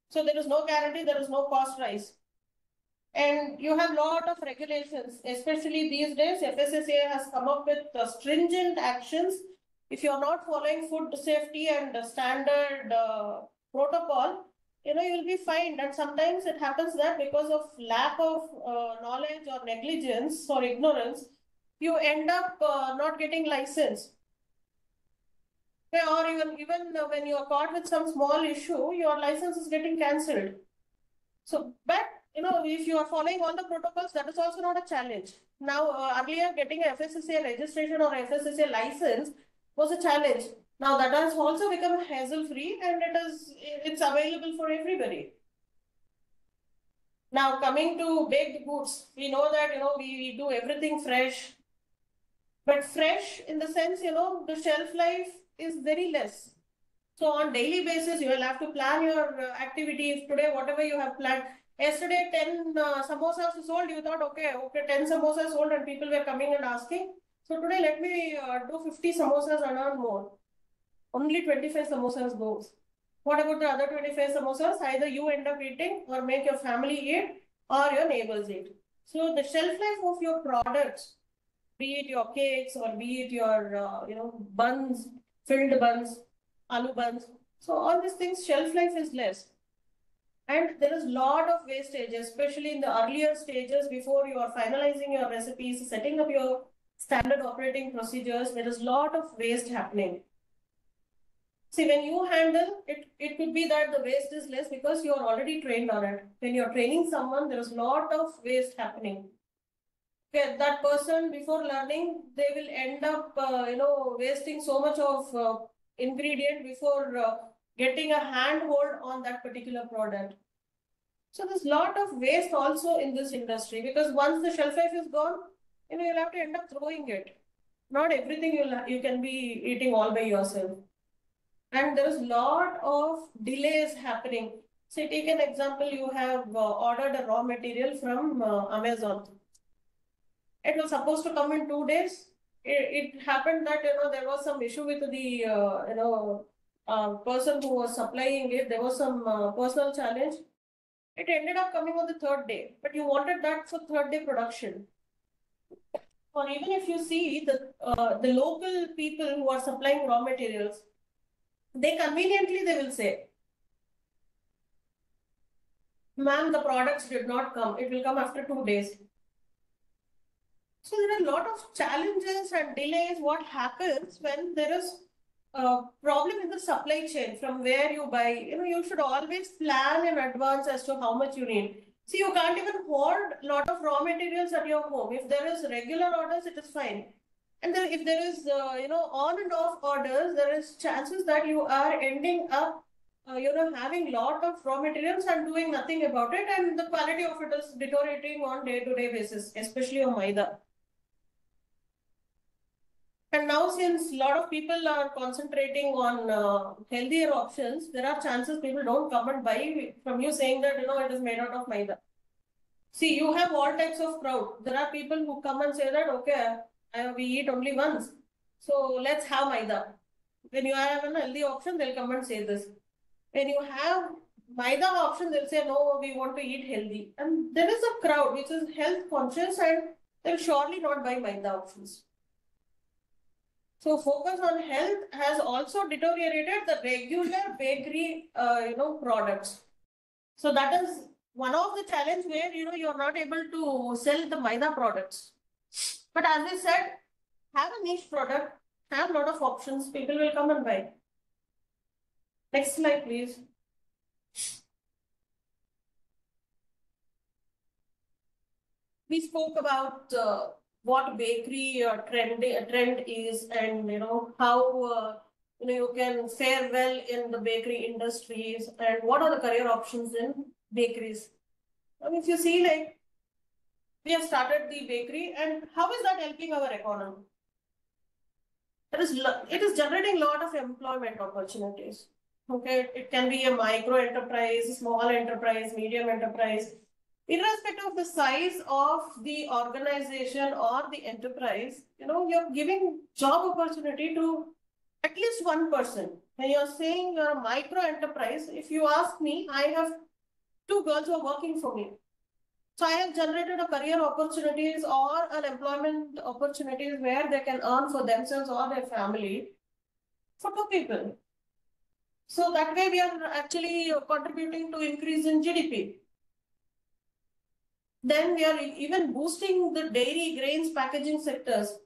So there is no guarantee, there is no cost rise. And you have lot of regulations, especially these days, FSSAI has come up with stringent actions. If you're not following food safety and standard protocol, you'll be fined. And sometimes it happens that because of lack of knowledge or negligence or ignorance, you end up not getting license. Or even when you are caught with some small issue, your license is getting cancelled. So, but if you are following all the protocols, that is also not a challenge. Now, earlier getting a FSSAI registration or FSSAI license was a challenge. Now that has also become hassle-free and it's available for everybody. Now coming to baked goods, we know that we do everything fresh, but fresh in the sense the shelf life is very less. So on daily basis, you will have to plan your activities. Today, whatever you have planned. Yesterday, 10 samosas sold. You thought, okay, 10 samosas sold and people were coming and asking. So today, let me do 50 samosas and earn more. Only 25 samosas goes. What about the other 25 samosas? Either you end up eating or make your family eat or your neighbors eat. So the shelf life of your products, be it your cakes or be it your, buns, filled buns, aloo buns. So all these things, shelf life is less. And there is a lot of wastage, especially in the earlier stages before you are finalizing your recipes, setting up your standard operating procedures. There is a lot of waste happening. See, when you handle it, it could be that the waste is less because you are already trained on it. When you're training someone, there is a lot of waste happening. Okay, that person before learning, they will end up, wasting so much of ingredient before getting a handhold on that particular product. So there's a lot of waste also in this industry because once the shelf life is gone, you'll have to end up throwing it. Not everything you can be eating all by yourself. And there's a lot of delays happening. Say, take an example, you have ordered a raw material from Amazon. It was supposed to come in 2 days. It happened that there was some issue with the person who was supplying it. There was some personal challenge. It ended up coming on the 3rd day, but you wanted that for 3rd day production. Or even if you see the local people who are supplying raw materials, they will say, "Ma'am, the products did not come. It will come after 2 days." So there are a lot of challenges and delays. What happens when there is a problem in the supply chain from where you buy? You should always plan in advance as to how much you need. See, you can't even hoard a lot of raw materials at your home. If there is regular orders, it is fine. And then if there is, on and off orders, there is chances that you are ending up, having lot of raw materials and doing nothing about it. And the quality of it is deteriorating on day-to-day basis, especially on maida. And now, since a lot of people are concentrating on healthier options, there are chances people don't come and buy from you saying that, it is made out of maida. See, you have all types of crowd. There are people who come and say that, okay, we eat only once. So let's have maida. When you have an healthy option, they'll come and say this. When you have maida option, they'll say, no, we want to eat healthy. And there is a crowd which is health conscious and they'll surely not buy maida options. So focus on health has also deteriorated the regular bakery, products. So that is one of the challenge where, you're not able to sell the maida products. But as I said, have a niche product, have a lot of options, people will come and buy. Next slide, please. We spoke about what bakery trend is and how you can fare well in the bakery industries and what are the career options in bakeries. I mean, if you see, like, we have started the bakery, and how is that helping our economy? It is generating a lot of employment opportunities. Okay, it can be a micro enterprise, small enterprise, medium enterprise. Irrespective of the size of the organization or the enterprise, you're giving job opportunity to at least one person. When you're saying you're a micro enterprise, if you ask me, I have two girls who are working for me. So I have generated a career opportunities or an employment opportunities where they can earn for themselves or their family for two people. So that way we are actually contributing to increase in GDP. Then we are even boosting the dairy, grains, packaging sectors.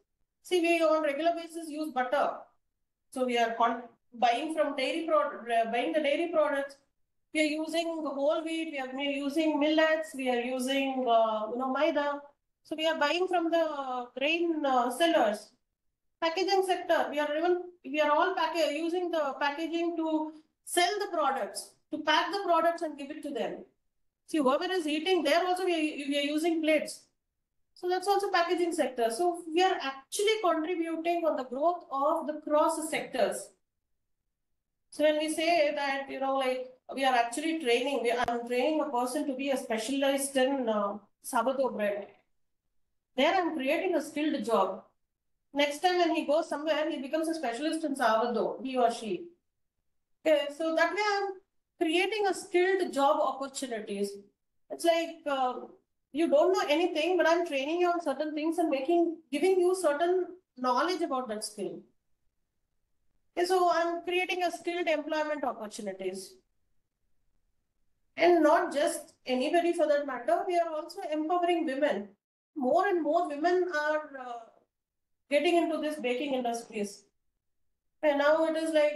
See, we on regular basis use butter. So we are buying from buying the dairy products. We are using whole wheat, we are using millets, we are using maida. So we are buying from the grain sellers. Packaging sector, we are all using the packaging to sell the products, to pack the products and give it to them. See, whoever is eating there also we are using plates. So that's also packaging sector. So we are actually contributing on the growth of the cross sectors. So when we say that, like we are actually I'm training a person to be a specialist in sourdough bread. There I'm creating a skilled job. Next time when he goes somewhere, he becomes a specialist in sourdough, he or she. Okay, so that way I'm creating a skilled job opportunities. It's like you don't know anything, but I'm training you on certain things and giving you certain knowledge about that skill. Okay, so I'm creating a skilled employment opportunities. And not just anybody for that matter, we are also empowering women. More and more women are getting into this baking industries. And now it is like,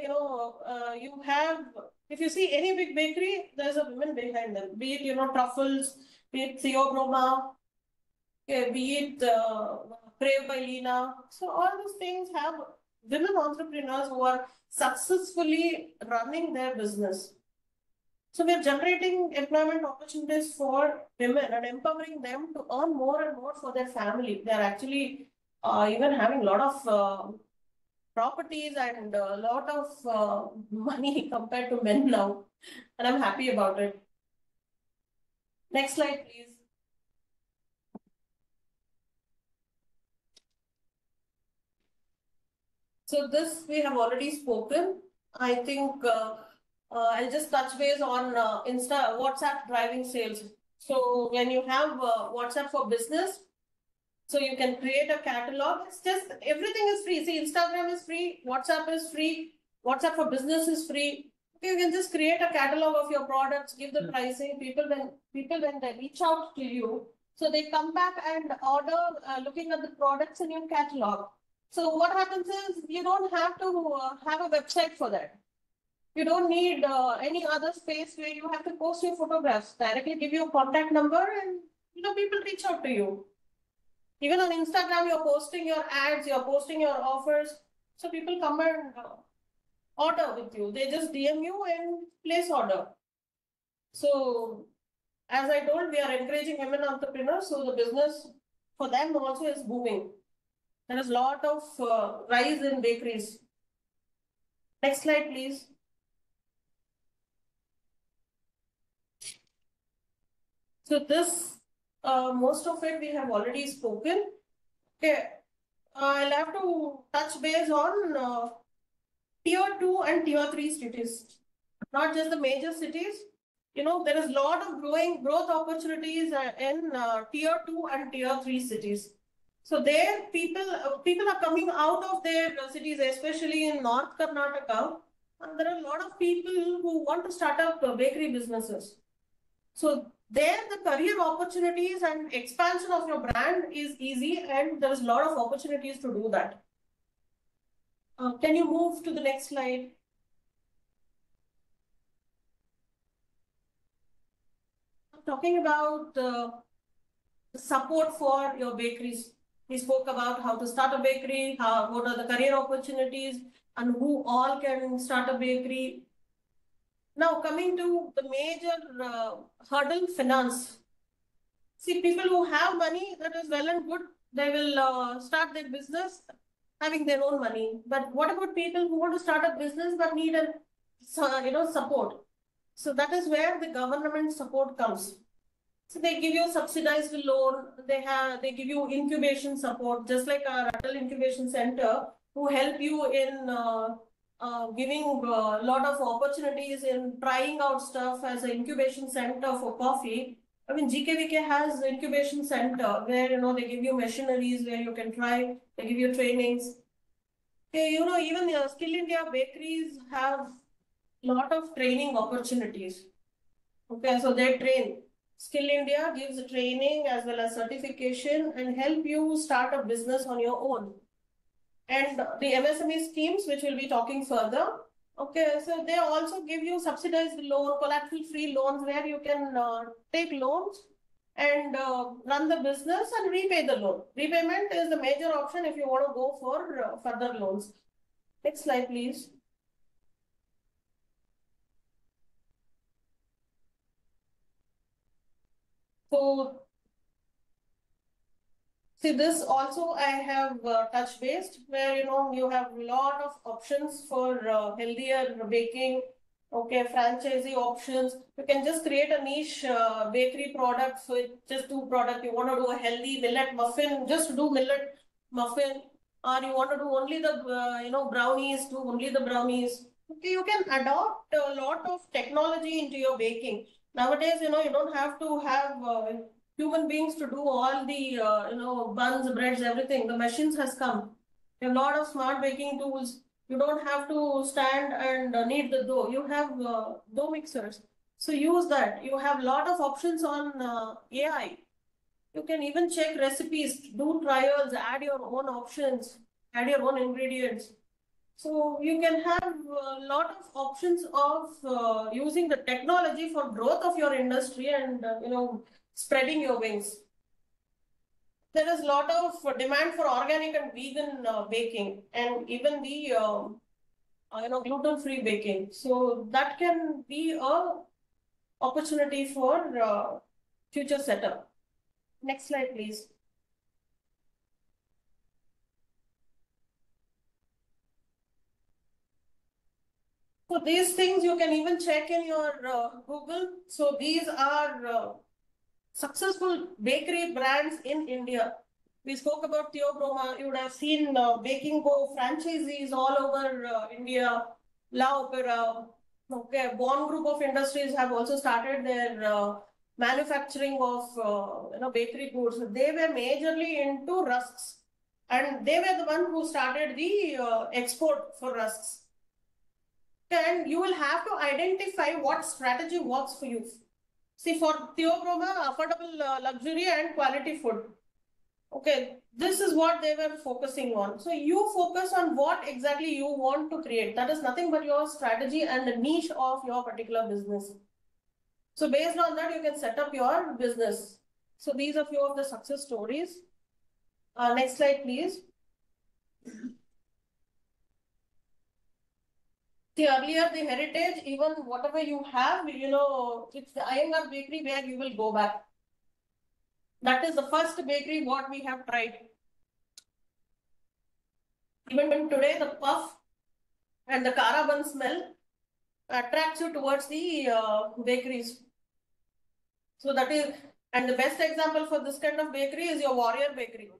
you have, if you see any big bakery, there's a woman behind them. Be it, Truffles, be it Theobroma, be it Crave by Lena. So all these things have women entrepreneurs who are successfully running their business. So we are generating employment opportunities for women and empowering them to earn more and more for their family. They are actually even having a lot of properties and a lot of money compared to men now. And I'm happy about it. Next slide, please. So this we have already spoken. I think I'll just touch base on WhatsApp driving sales. So when you have WhatsApp for business, so you can create a catalog. It's just everything is free. See, Instagram is free, WhatsApp is free, WhatsApp for business is free. Okay, you can just create a catalog of your products, give the pricing. People when they reach out to you, so they come back and order looking at the products in your catalog. So what happens is you don't have to have a website for that. You don't need any other space where you have to post your photographs. Directly give you a contact number and people reach out to you. Even on Instagram, you're posting your ads, you're posting your offers. So people come and order with you. They just DM you and place order. So as I told, we are encouraging women entrepreneurs. So the business for them also is booming. There is a lot of rise in bakeries. Next slide, please. So this, most of it we have already spoken. Okay, I'll have to touch base on tier 2 and tier 3 cities, not just the major cities. There is a lot of growth opportunities in tier 2 and tier 3 cities. So there people are coming out of their cities, especially in North Karnataka. And there are a lot of people who want to start up bakery businesses. So there the career opportunities and expansion of your brand is easy, and there is a lot of opportunities to do that. Can you move to the next slide? Talking about support for your bakeries. We spoke about how to start a bakery, what are the career opportunities, and who all can start a bakery. Now coming to the major hurdle, finance. See, people who have money, that is well and good. They will start their business having their own money. But what about people who want to start a business but need a support? So that is where the government support comes. So they give you subsidized loan. They give you incubation support, just like our Atal Incubation Center, who help you in giving a lot of opportunities in trying out stuff as an incubation center for coffee. I mean, GKVK has incubation center where they give you machineries where you can try. They give you trainings. Okay, even Skill India bakeries have lot of training opportunities. Okay, so they train. Skill India gives training as well as certification and help you start a business on your own. And the MSME schemes, which we'll be talking further. Okay, so they also give you subsidized loan, collateral-free loans where you can take loans and run the business and repay the loan. Repayment is the major option if you want to go for further loans. Next slide, please. So, see, this also I have touch based where you have a lot of options for healthier baking. Okay, franchisee options. You can just create a niche bakery product with just two products. You want to do a healthy millet muffin, just do millet muffin, or you want to do only the brownies, do only the brownies. Okay, you can adopt a lot of technology into your baking. Nowadays, you don't have to have human beings to do all the buns, breads, everything. The machines has come. There are a lot of smart baking tools. You don't have to stand and knead the dough. You have dough mixers. So use that. You have a lot of options on AI. You can even check recipes, do trials, add your own options, add your own ingredients. So you can have a lot of options of using the technology for growth of your industry and spreading your wings. There is a lot of demand for organic and vegan baking, and even the gluten-free baking. So that can be a opportunity for future setup. Next slide, please. So these things you can even check in your Google. So these are successful bakery brands in India. We spoke about Theobroma. You would have seen Baking Go franchisees all over India. La Opera. Okay, Born Group of Industries have also started their manufacturing of bakery goods. They were majorly into rusks, and they were the one who started the export for rusks. And you will have to identify what strategy works for you. See, for Theobroma, affordable luxury and quality food. Okay, this is what they were focusing on. So you focus on what exactly you want to create. That is nothing but your strategy and the niche of your particular business. So based on that, you can set up your business. So these are few of the success stories. Next slide, please. See, earlier the heritage, even whatever you have, it's the Iyengar bakery where you will go back. That is the first bakery what we have tried. Even today, the puff and the kara bun smell attracts you towards the bakeries. So that is, and the best example for this kind of bakery is your Warrior Bakery.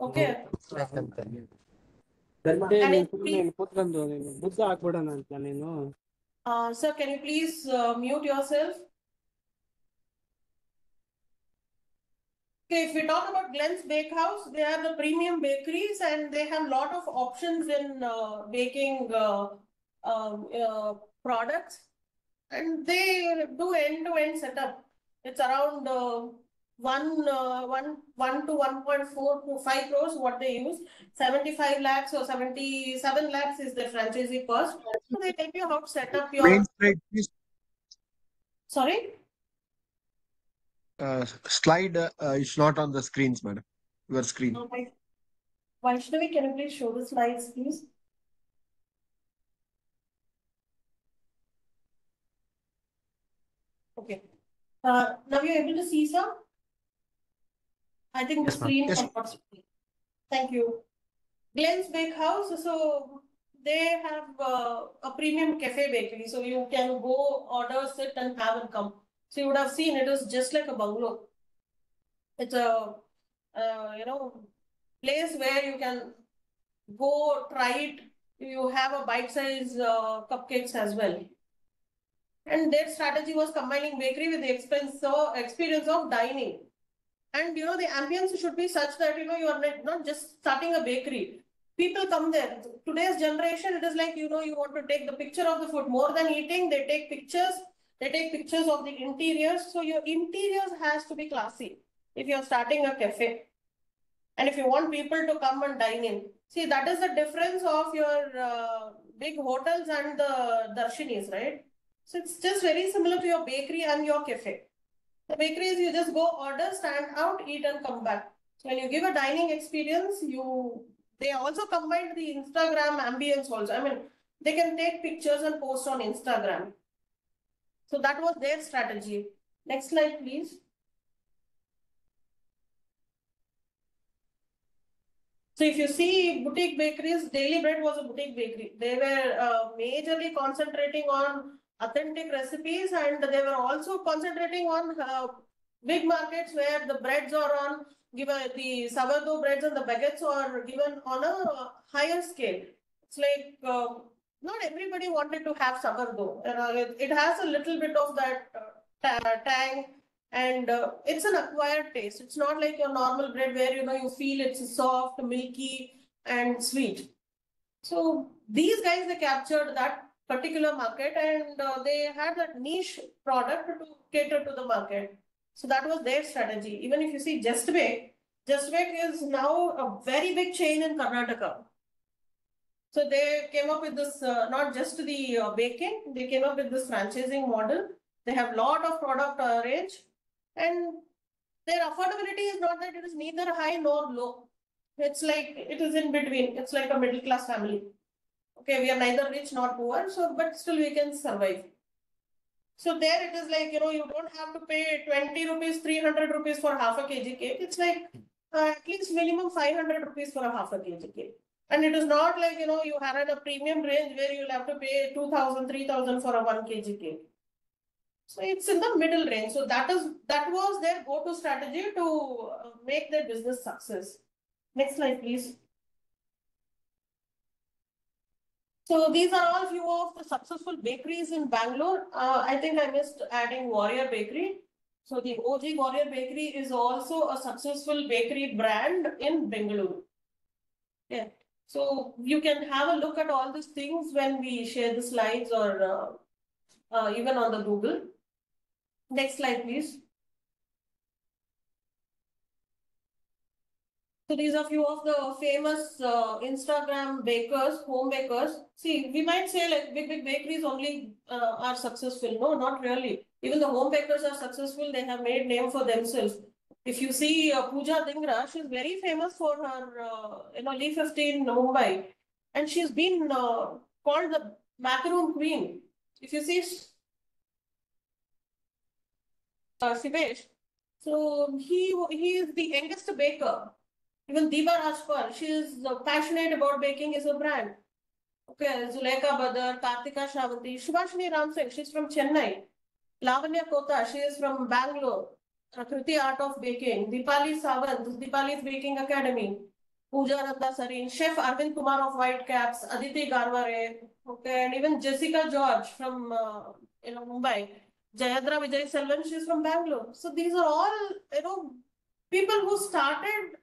Okay. Sir, can you please mute yourself? Okay, if we talk about Glenn's Bakehouse, they are the premium bakeries and they have a lot of options in baking products, and they do end-to-end setup. It's around 1 to 1.4 to 5 crores what they use. 75 lakhs or 77 lakhs is their franchisee cost. So they tell you how to set up your. Main slide, please. Sorry? Slide is not on the screens, madam. Your screen. Okay. Vaishnavi, can you please show the slides, please? Okay. Now you're able to see, sir? I think the Yes, ma'am. screen Yes. cannot see. Thank you. Glenn's Bakehouse, so they have a premium cafe bakery, so you can go order, sit and have and come. So you would have seen it is just like a bungalow. It's a place where you can go try it. You have a bite-size cupcakes as well. And their strategy was combining bakery with the experience of dining. And the ambience should be such that you are not just starting a bakery. People come there. Today's generation, it is like you want to take the picture of the food more than eating. They take pictures. They take pictures of the interiors. So your interiors has to be classy if you're starting a cafe. And if you want people to come and dine in. See, that is the difference of your big hotels and the darshanis, right? So it's just very similar to your bakery and your cafe. The bakery is you just go order, stand out, eat and come back. So when you give a dining experience, they also combined the Instagram ambience also. I mean, they can take pictures and post on Instagram. So that was their strategy. Next slide, please. So if you see boutique bakeries, Daily Bread was a boutique bakery. They were majorly concentrating on authentic recipes, and they were also concentrating on big markets where the breads are on given the sourdough breads and the baguettes are given on a higher scale. It's like not everybody wanted to have sourdough. It has a little bit of that tang, and it's an acquired taste. It's not like your normal bread where you feel it's soft, milky and sweet. So these guys, they captured that particular market, and they had that niche product to cater to the market. So that was their strategy. Even if you see Just Bake is now a very big chain in Karnataka. So they came up with this, not just the baking, they came up with this franchising model. They have lot of product range, and their affordability is not that it is neither high nor low. It's like it is in between. It's like a middle class family. Okay, we are neither rich nor poor, so but still we can survive. So there it is like, you don't have to pay 20 rupees, 300 rupees for half a kg cake. It's like at least minimum 500 rupees for a half a kg cake. And it is not like, you have a premium range where you'll have to pay 2,000, 3,000 for a 1 kg cake. So it's in the middle range. So that was their go-to strategy to make their business success. Next slide, please. So these are all few of the successful bakeries in Bangalore. I think I missed adding Warrior Bakery. So the OG Warrior Bakery is also a successful bakery brand in Bengaluru. Yeah. So you can have a look at all these things when we share the slides or even on the Google. Next slide, please. So these are few of the famous Instagram bakers, home bakers. See, we might say like big bakeries only are successful. No, not really. Even the home bakers are successful. They have made name for themselves. If you see Pooja Dhingra, she's very famous for her, Leaf 15 Mumbai, and she's been called the macaroon queen. If you see Sivesh, so he is the youngest baker. Even Diva Rajpal, she is passionate about baking as a brand. Okay, Zuleka Badar, Kartika Shravanti, Shubhashini Ramsingh, she's from Chennai. Lavanya Kota, she is from Bangalore. Kriti Art of Baking. Deepali Sawant, Deepali's Baking Academy. Pooja Randa Sareen, Chef Arvind Kumar of Whitecaps, Aditi Garware, okay, and even Jessica George from Mumbai. Jayadra Vijay Selvan, she's from Bangalore. So these are all, people who started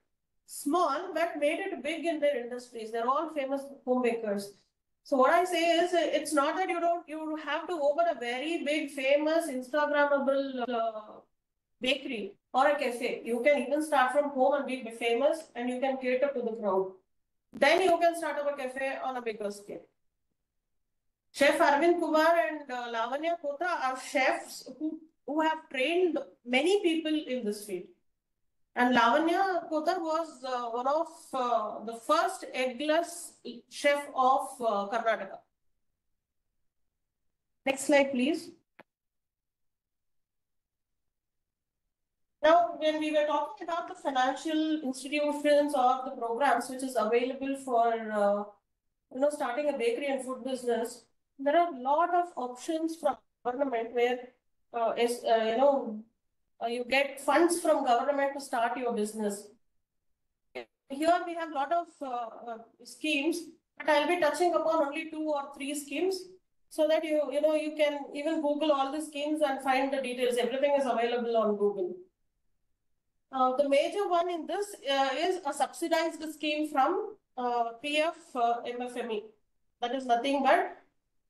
small but made it big in their industries. They're all famous homemakers. So what I say is, it's not that you have to open a very big, famous, Instagrammable bakery or a cafe. You can even start from home and be famous, and you can cater to the crowd. Then you can start up a cafe on a bigger scale. Chef Arvind Kumar and Lavanya Kota are chefs who have trained many people in this field. And Lavanya Kotar was one of the first eggless chef of Karnataka. Next slide, please. Now, when we were talking about the financial institutions or the programs which is available for starting a bakery and food business, there are a lot of options from government where you get funds from government to start your business. Here we have a lot of schemes, but I'll be touching upon only 2 or 3 schemes so that you can even Google all the schemes and find the details. Everything is available on Google. The major one in this is a subsidized scheme from PF MFME. That is nothing but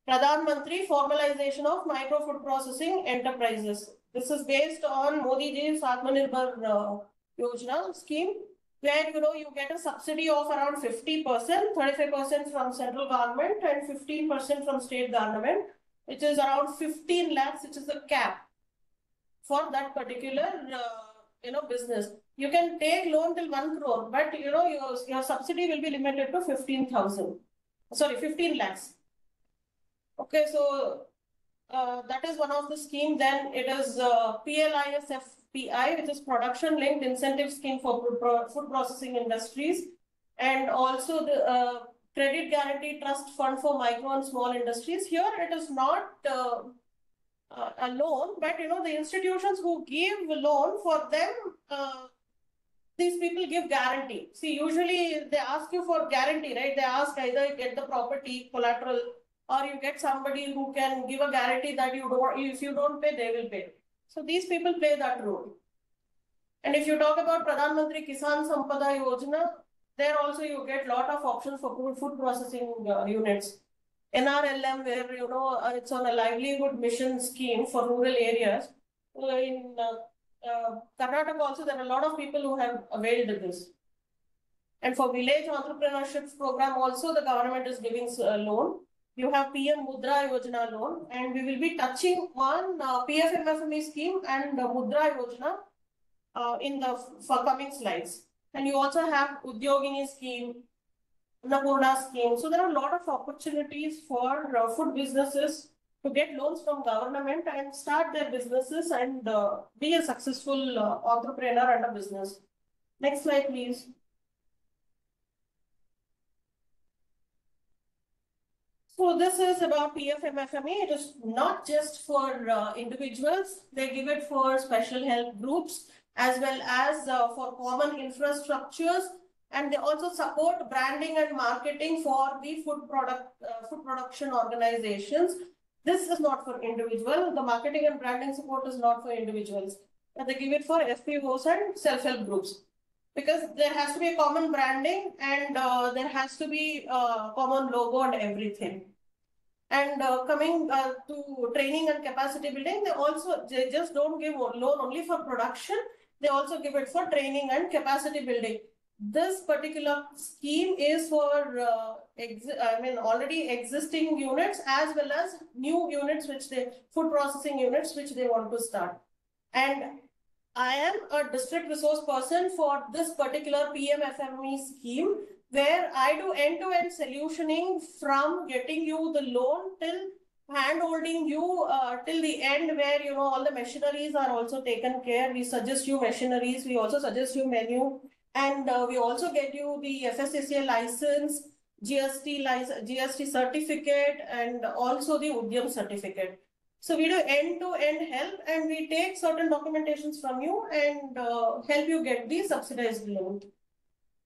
Pradhan Mantri Formalization of Micro Food Processing Enterprises. This is based on Modi ji's Atmanirbhar Yojana scheme, where you get a subsidy of around 50%, 35% from central government and 15% from state government, which is around 15 lakhs, which is the cap for that particular business. You can take loan till 1 crore, but your subsidy will be limited to 15,000. Sorry, 15 lakhs. Okay, so that is one of the scheme. Then it is PLISFPI, which is Production Linked Incentive Scheme for Food Processing Industries, and also the Credit Guarantee Trust Fund for Micro and Small Industries. Here it is not a loan, but the institutions who give a loan, for them, these people give guarantee. See, usually they ask you for guarantee, right? They ask either you get the property collateral, or you get somebody who can give a guarantee that if you don't pay, they will pay. So these people play that role. And if you talk about Pradhan Mantri Kisan Sampada Yojana, there also you get lot of options for food processing units. NRLM, where it's on a livelihood mission scheme for rural areas. In Karnataka also, there are a lot of people who have availed this. And for village entrepreneurship program also, the government is giving a loan. You have PM Mudra Yojana loan, and we will be touching on PFMFME scheme and Mudra Yojana in the coming slides. And you also have Udyogini scheme, Napurna scheme. So there are a lot of opportunities for food businesses to get loans from government and start their businesses and be a successful entrepreneur and a business. Next slide, please. So this is about PFMFME. It is not just for individuals. They give it for special help groups as well as for common infrastructures, and they also support branding and marketing for the food production organizations. This is not for individual. The marketing and branding support is not for individuals, but they give it for FPOs and self-help groups, because there has to be a common branding and there has to be a common logo and everything. And coming to training and capacity building, they just don't give loan only for production. They also give it for training and capacity building. This particular scheme is for already existing units as well as new units, food processing units, which they want to start. And I am a district resource person for this particular PMFME scheme, where I do end-to-end solutioning from getting you the loan till hand-holding you till the end, where all the machineries are also taken care. We suggest you machineries, we also suggest you menu, and we also get you the FSCCI license, GST certificate, and also the Udyam certificate. So we do end-to-end help, and we take certain documentations from you and help you get the subsidized loan.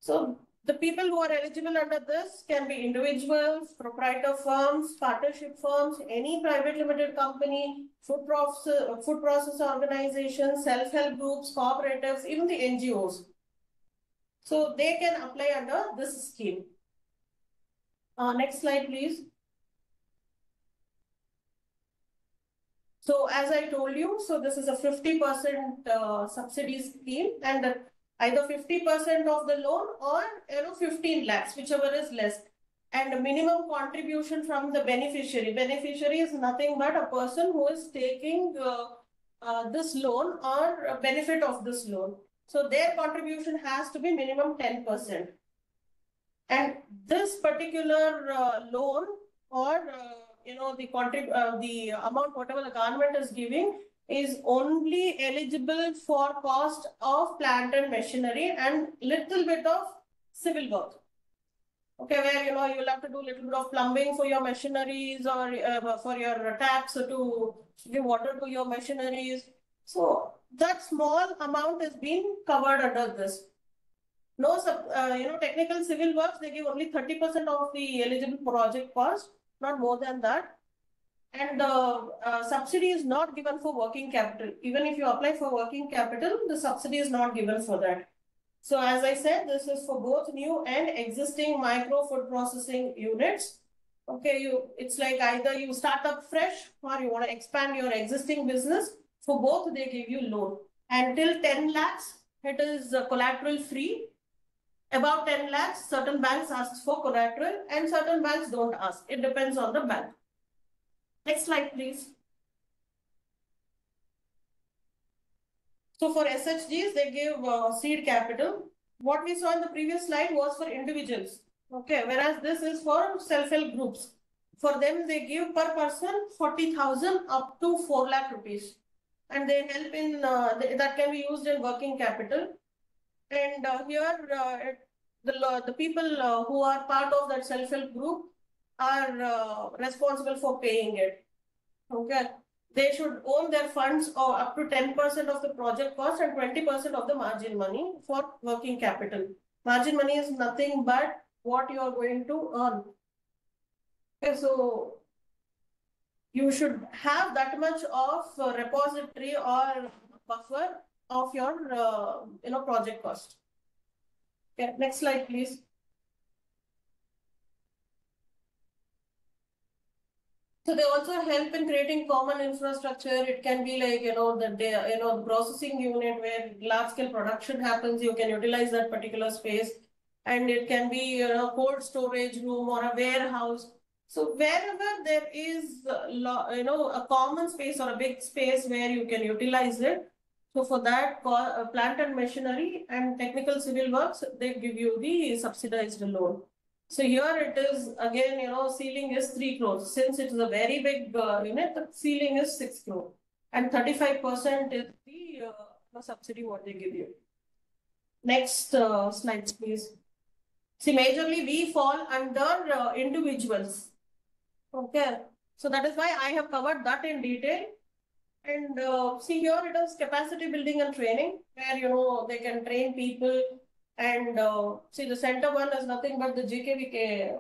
So the people who are eligible under this can be individuals, proprietor firms, partnership firms, any private limited company, food process organizations, self-help groups, cooperatives, even the NGOs. So they can apply under this scheme. Next slide, please. So as I told you, so this is a 50% subsidy scheme, and either 50% of the loan or 15 lakhs, whichever is less. And a minimum contribution from the beneficiary. Beneficiary is nothing but a person who is taking this loan or a benefit of this loan. So their contribution has to be minimum 10%. And this particular loan or the amount whatever the government is giving is only eligible for cost of plant and machinery and little bit of civil work. Okay, where you'll have to do a little bit of plumbing for your machineries or for your taps to give water to your machineries. So that small amount is being covered under this. No, technical civil works, they give only 30% of the eligible project cost, not more than that. And the subsidy is not given for working capital. Even if you apply for working capital, the subsidy is not given for that. So as I said, this is for both new and existing micro food processing units. Okay, it's like either you start up fresh or you want to expand your existing business. For both, they give you loan. Until 10 lakhs, it is collateral free. About 10 lakhs, certain banks ask for collateral and certain banks don't ask. It depends on the bank. Next slide, please. So for SHGs, they give seed capital. What we saw in the previous slide was for individuals. Okay, whereas this is for self-help groups. For them, they give per person 40,000 up to 4 lakh rupees. And they help in, that can be used in working capital. And here, the people who are part of that self-help group are responsible for paying it. Okay. They should own their funds or up to 10% of the project cost and 20% of the margin money for working capital. Margin money is nothing but what you are going to earn. Okay, so you should have that much of repository or buffer of your project cost. Okay, next slide, please. So they also help in creating common infrastructure. It can be like, the processing unit where large scale production happens, you can utilize that particular space. And it can be, cold storage room or a warehouse. So wherever there is, a common space or a big space where you can utilize it. So for that, plant and machinery and technical civil works, they give you the subsidized loan. So here it is again, ceiling is 3 crores. Since it is a very big unit, the ceiling is 6 crore. And 35% is the subsidy what they give you. Next slide, please. See, majorly we fall under individuals. Okay. So that is why I have covered that in detail. And see here it is capacity building and training where, they can train people. And see, the center one is nothing but the JKVK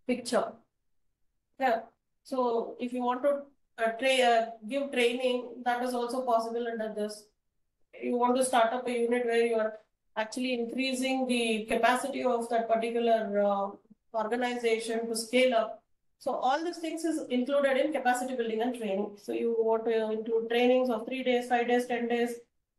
picture. Yeah. So if you want to give training, that is also possible under this. You want to start up a unit where you are actually increasing the capacity of that particular organization to scale up. So all these things is included in capacity building and training. So you want to include trainings of 3 days, 5 days, 10 days.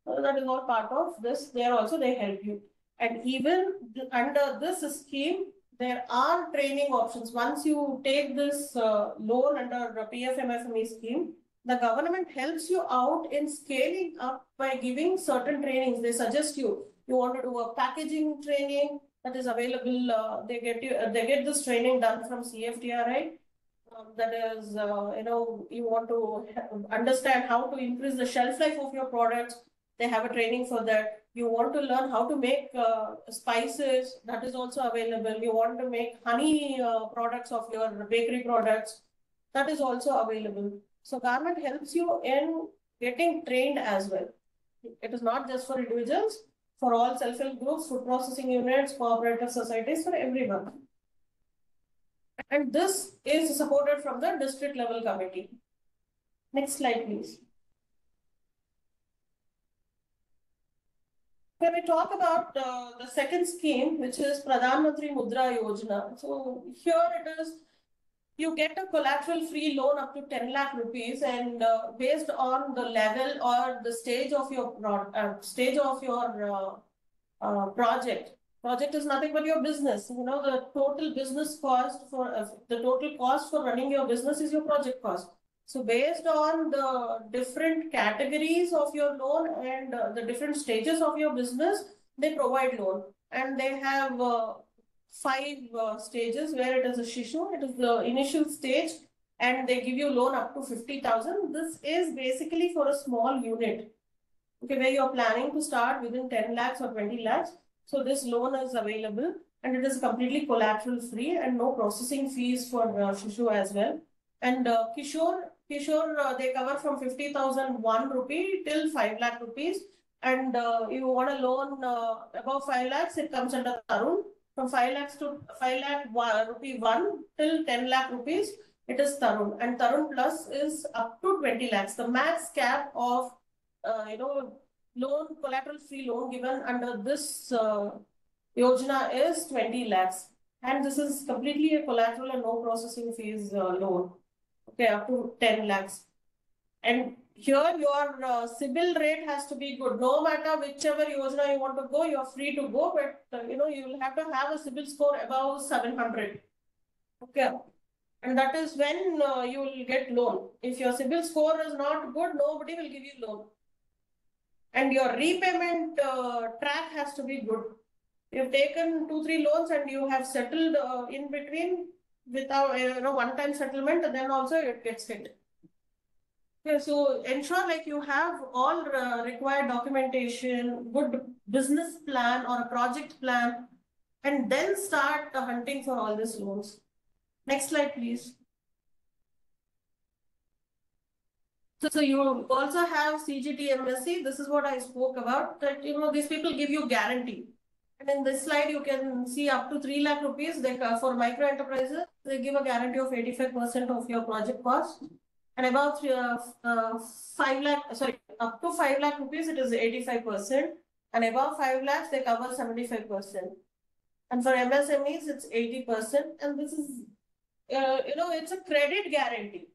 That is all part of this. There also they help you. And even under this scheme, there are training options. Once you take this loan under the PFMFME scheme, the government helps you out in scaling up by giving certain trainings. They suggest you want to do a packaging training that is available. They get this training done from CFTRI. That is, you want to understand how to increase the shelf life of your products. They have a training for that. You want to learn how to make spices, that is also available. You want to make honey products of your bakery products, that is also available. So government helps you in getting trained as well. It is not just for individuals, for all self-help groups, food processing units, cooperative societies, for everyone. And this is supported from the district level committee. Next slide, please. When we talk about the second scheme, which is Pradhan Mantri Mudra Yojana. So here it is, you get a collateral free loan up to 10 lakh rupees, and based on the level or the stage of your project. Project is nothing but your business. The total business cost the total cost for running your business is your project cost. So based on the different categories of your loan and the different stages of your business, they provide loan. And they have 5 stages where it is a Shishu. It is the initial stage. and they give you loan up to 50,000. This is basically for a small unit, okay, where you're planning to start within 10 lakhs or 20 lakhs. So this loan is available and it is completely collateral free and no processing fees for Shishu as well. And Kishore, they cover from 50,001 rupee till 5 lakh rupees. And you want a loan above 5 lakhs, it comes under Tarun. From 5 lakhs to 5 lakh rupee 1 till 10 lakh rupees, it is Tarun. And Tarun Plus is up to 20 lakhs. The max cap of loan, collateral free loan given under this Yojana is 20 lakhs. And this is completely a collateral and no processing fees loan. Okay, up to 10 lakhs. And here your CIBIL rate has to be good. No matter whichever Yojana you want to go, you're free to go, but you will have to have a CIBIL score above 700. Okay. And that is when you will get loan. If your CIBIL score is not good, nobody will give you loan. And your repayment track has to be good. You've taken 2-3 loans and you have settled in between without one-time settlement, and then also it gets hit. Okay, so ensure like you have all required documentation, good business plan or a project plan, and then start hunting for all these loans. Next slide, please. So you also have CGT MSc. This is what I spoke about, that these people give you guarantee. And in this slide, you can see up to 3 lakh rupees. They, for micro enterprises, they give a guarantee of 85% of your project cost. And about 5 lakh, sorry, up to 5 lakh rupees, it is 85%. And above 5 lakhs, they cover 75%. And for MSMEs, it's 80%. And this is, it's a credit guarantee.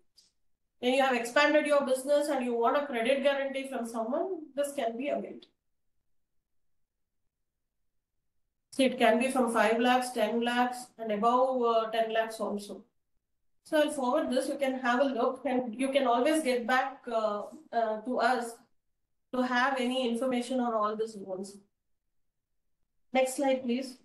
When you have expanded your business and you want a credit guarantee from someone, this can be availed. So it can be from 5 lakhs, 10 lakhs, and above 10 lakhs also. So I'll forward this, you can have a look, and you can always get back to us to have any information on all these loans. Next slide, please.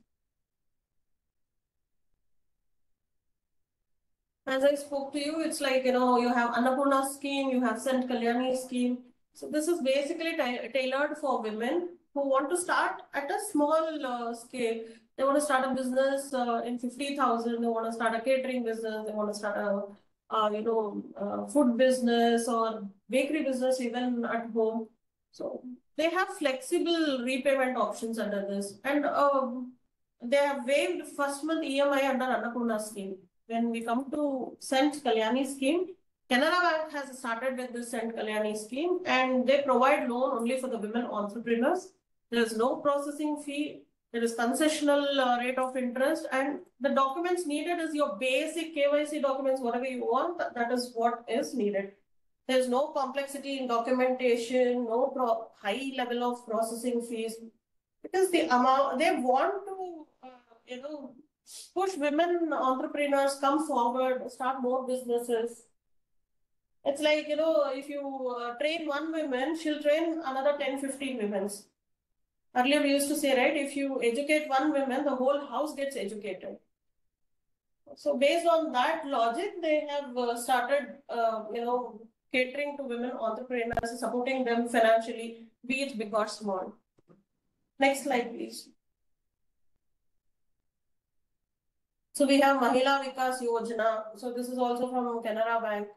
As I spoke to you, it's like, you have Annapurna scheme, you have Sant Kalyani scheme. So this is basically tailored for women who want to start at a small scale. They want to start a business in 50,000. They want to start a catering business. They want to start a food business or bakery business even at home. So they have flexible repayment options under this. And they have waived first month EMI under Annapurna scheme. When we come to Sant Kalyani scheme, Canara Bank has started with this Sant Kalyani scheme, and they provide loan only for the women entrepreneurs. There is no processing fee. There is concessional rate of interest, and the documents needed is your basic KYC documents, whatever you want, that is what is needed. There is no complexity in documentation, no high level of processing fees, because the amount they want to, push women entrepreneurs come forward, start more businesses. It's like, if you train one woman, she'll train another 10-15 women. Earlier we used to say, right, if you educate one woman, the whole house gets educated. So based on that logic, they have started, catering to women entrepreneurs, supporting them financially, be it big or small. Next slide, please. So we have Mahila Vikas Yojana. So this is also from Canara Bank.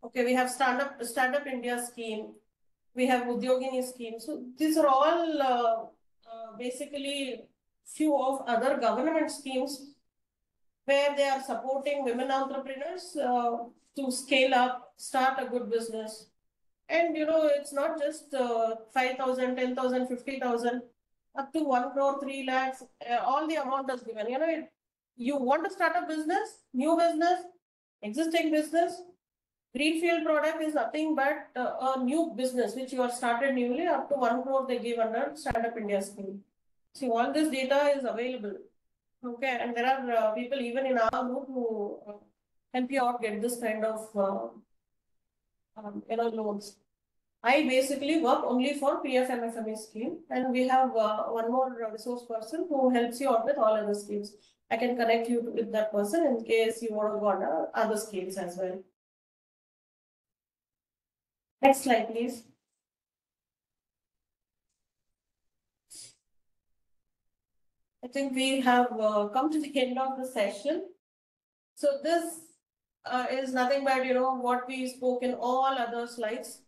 Okay, we have Stand Up India scheme. We have Udyogini scheme. So these are all basically few of other government schemes where they are supporting women entrepreneurs to scale up, start a good business. And it's not just 5,000, 10,000, 50,000, up to 1 crore, 3 lakhs, all the amount is given. You want to start a business, new business, existing business. Greenfield product is nothing but a new business which you are started newly. Up to 1 crore they give under Stand Up India scheme. So all this data is available. Okay, and there are people even in our group who help you out get this kind of loans. I basically work only for PFMFME scheme, and we have one more resource person who helps you out with all other schemes. I can connect you with that person in case you want to go on other schemes as well. Next slide, please. I think we have come to the end of the session. So this is nothing but, what we spoke in all other slides.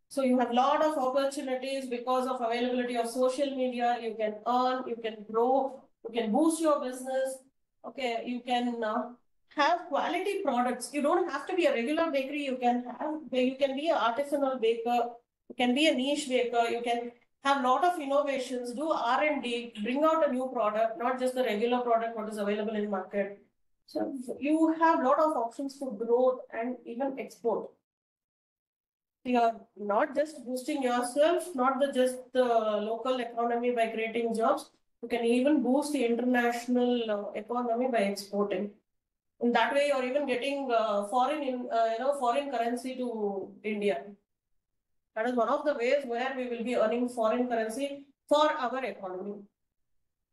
So you have a lot of opportunities because of availability of social media. You can earn, you can grow, you can boost your business. Okay, you can have quality products. You don't have to be a regular bakery. You can be an artisanal baker. You can be a niche baker. You can have a lot of innovations, do R&D, bring out a new product, not just the regular product what is available in market. So you have a lot of options for growth and even export. You are not just boosting yourself, not just the local economy by creating jobs. You can even boost the international economy by exporting. In that way, you're even getting foreign currency to India. That is one of the ways where we will be earning foreign currency for our economy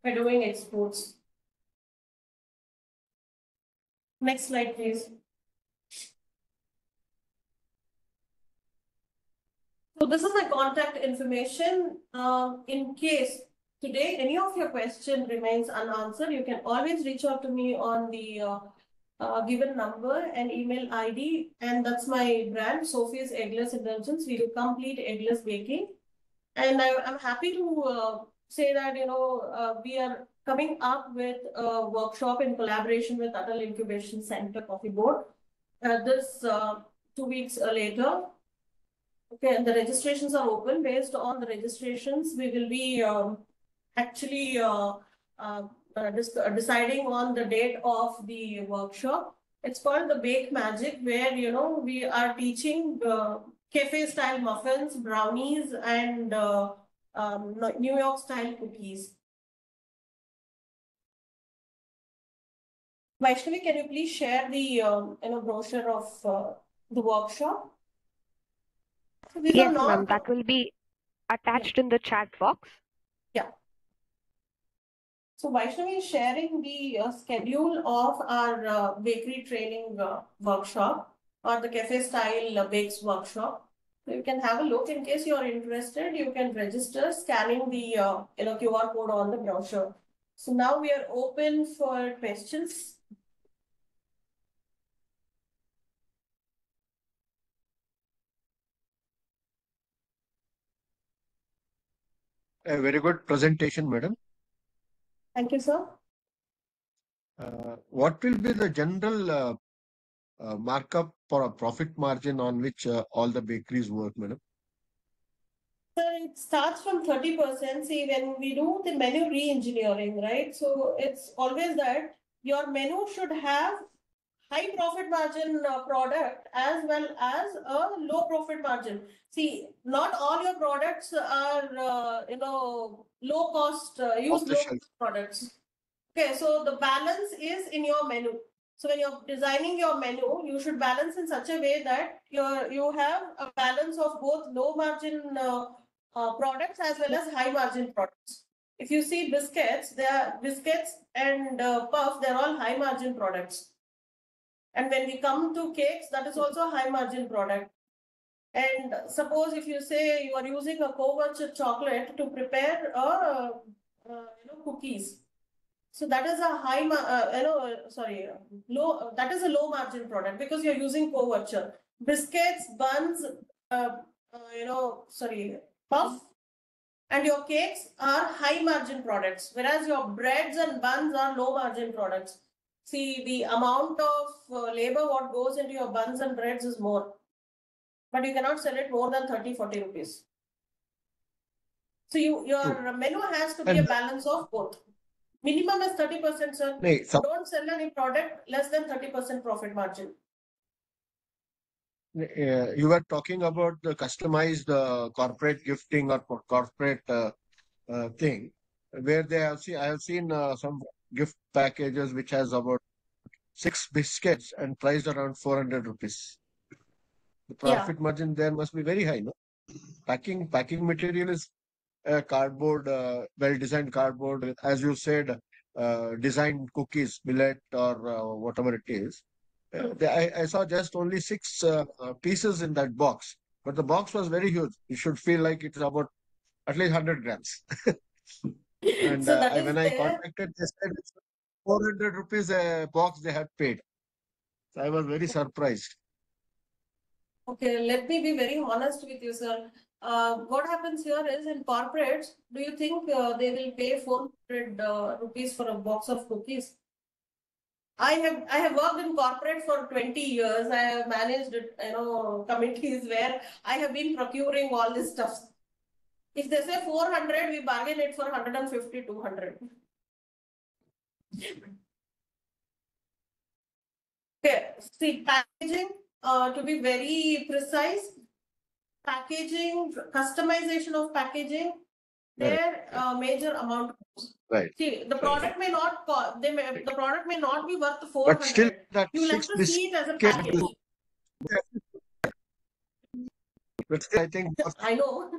by doing exports. Next slide, please. So this is my contact information. In case today any of your question remains unanswered, you can always reach out to me on the given number and email ID, and that's my brand, Sophie's Eggless Indulgence. We do complete eggless baking, and I'm happy to say that we are coming up with a workshop in collaboration with Atal Incubation Center Coffee Board. This 2 weeks later. Okay, and the registrations are open. Based on the registrations, we will be actually deciding on the date of the workshop. It's called the Bake Magic, where we are teaching cafe style muffins, brownies, and New York style cookies. Vaishnavi, can you please share the brochure of the workshop? So Yes, ma'am, that will be attached in the chat box. Yeah. So Vaishnavi is sharing the schedule of our bakery training workshop or the cafe style bakes workshop. So you can have a look. In case you are interested, you can register scanning the QR code on the brochure. So now we are open for questions. A very good presentation, madam. Thank you, sir. What will be the general markup for a profit margin on which all the bakeries work, madam? So it starts from 30%. See, when we do the menu re-engineering, right? So it's always that your menu should have high profit margin product as well as a low profit margin. See, not all your products are, low cost, use low cost products. Okay, so the balance is in your menu. So when you're designing your menu, you should balance in such a way that you have a balance of both low margin products as well as high margin products. If you see biscuits, they are biscuits and puff, they're all high margin products. And when we come to cakes, that is also a high margin product. And suppose if you say you are using a co-virtue chocolate to prepare cookies, so that is a that is a low margin product because you're using co-virtue. Biscuits, buns, puff, and your cakes are high margin products, whereas your breads and buns are low margin products. See, the amount of labor what goes into your buns and breads is more, but you cannot sell it more than 30-40 rupees. So your menu has to be a balance of both. Minimum is 30%, sir. Don't sell any product less than 30% profit margin. You were talking about the customized corporate gifting or corporate thing, where I have seen some gift packages which has about 6 biscuits and priced around 400 rupees. The profit margin there must be very high, no? packing material is cardboard, well-designed cardboard, with, as you said, designed cookies, millet or whatever it is. I saw just only six pieces in that box, but the box was very huge. You should feel like it's about at least 100 grams. And So that is when I there. contacted, they said it's 400 rupees a box they had paid. So I was very surprised. Okay, let me be very honest with you, sir. What happens here is in corporates, do you think they will pay 400 rupees for a box of cookies? I have worked in corporate for 20 years. I have managed, committees where I have been procuring all this stuff. If they say 400, we bargain it for 150, 200. Okay, see, packaging, to be very precise, packaging, customization of packaging, their major amount. Right. See, the product may not the product may not be worth But still, 400. that You will have six to see it as a biscuit, package. but still, I think I know,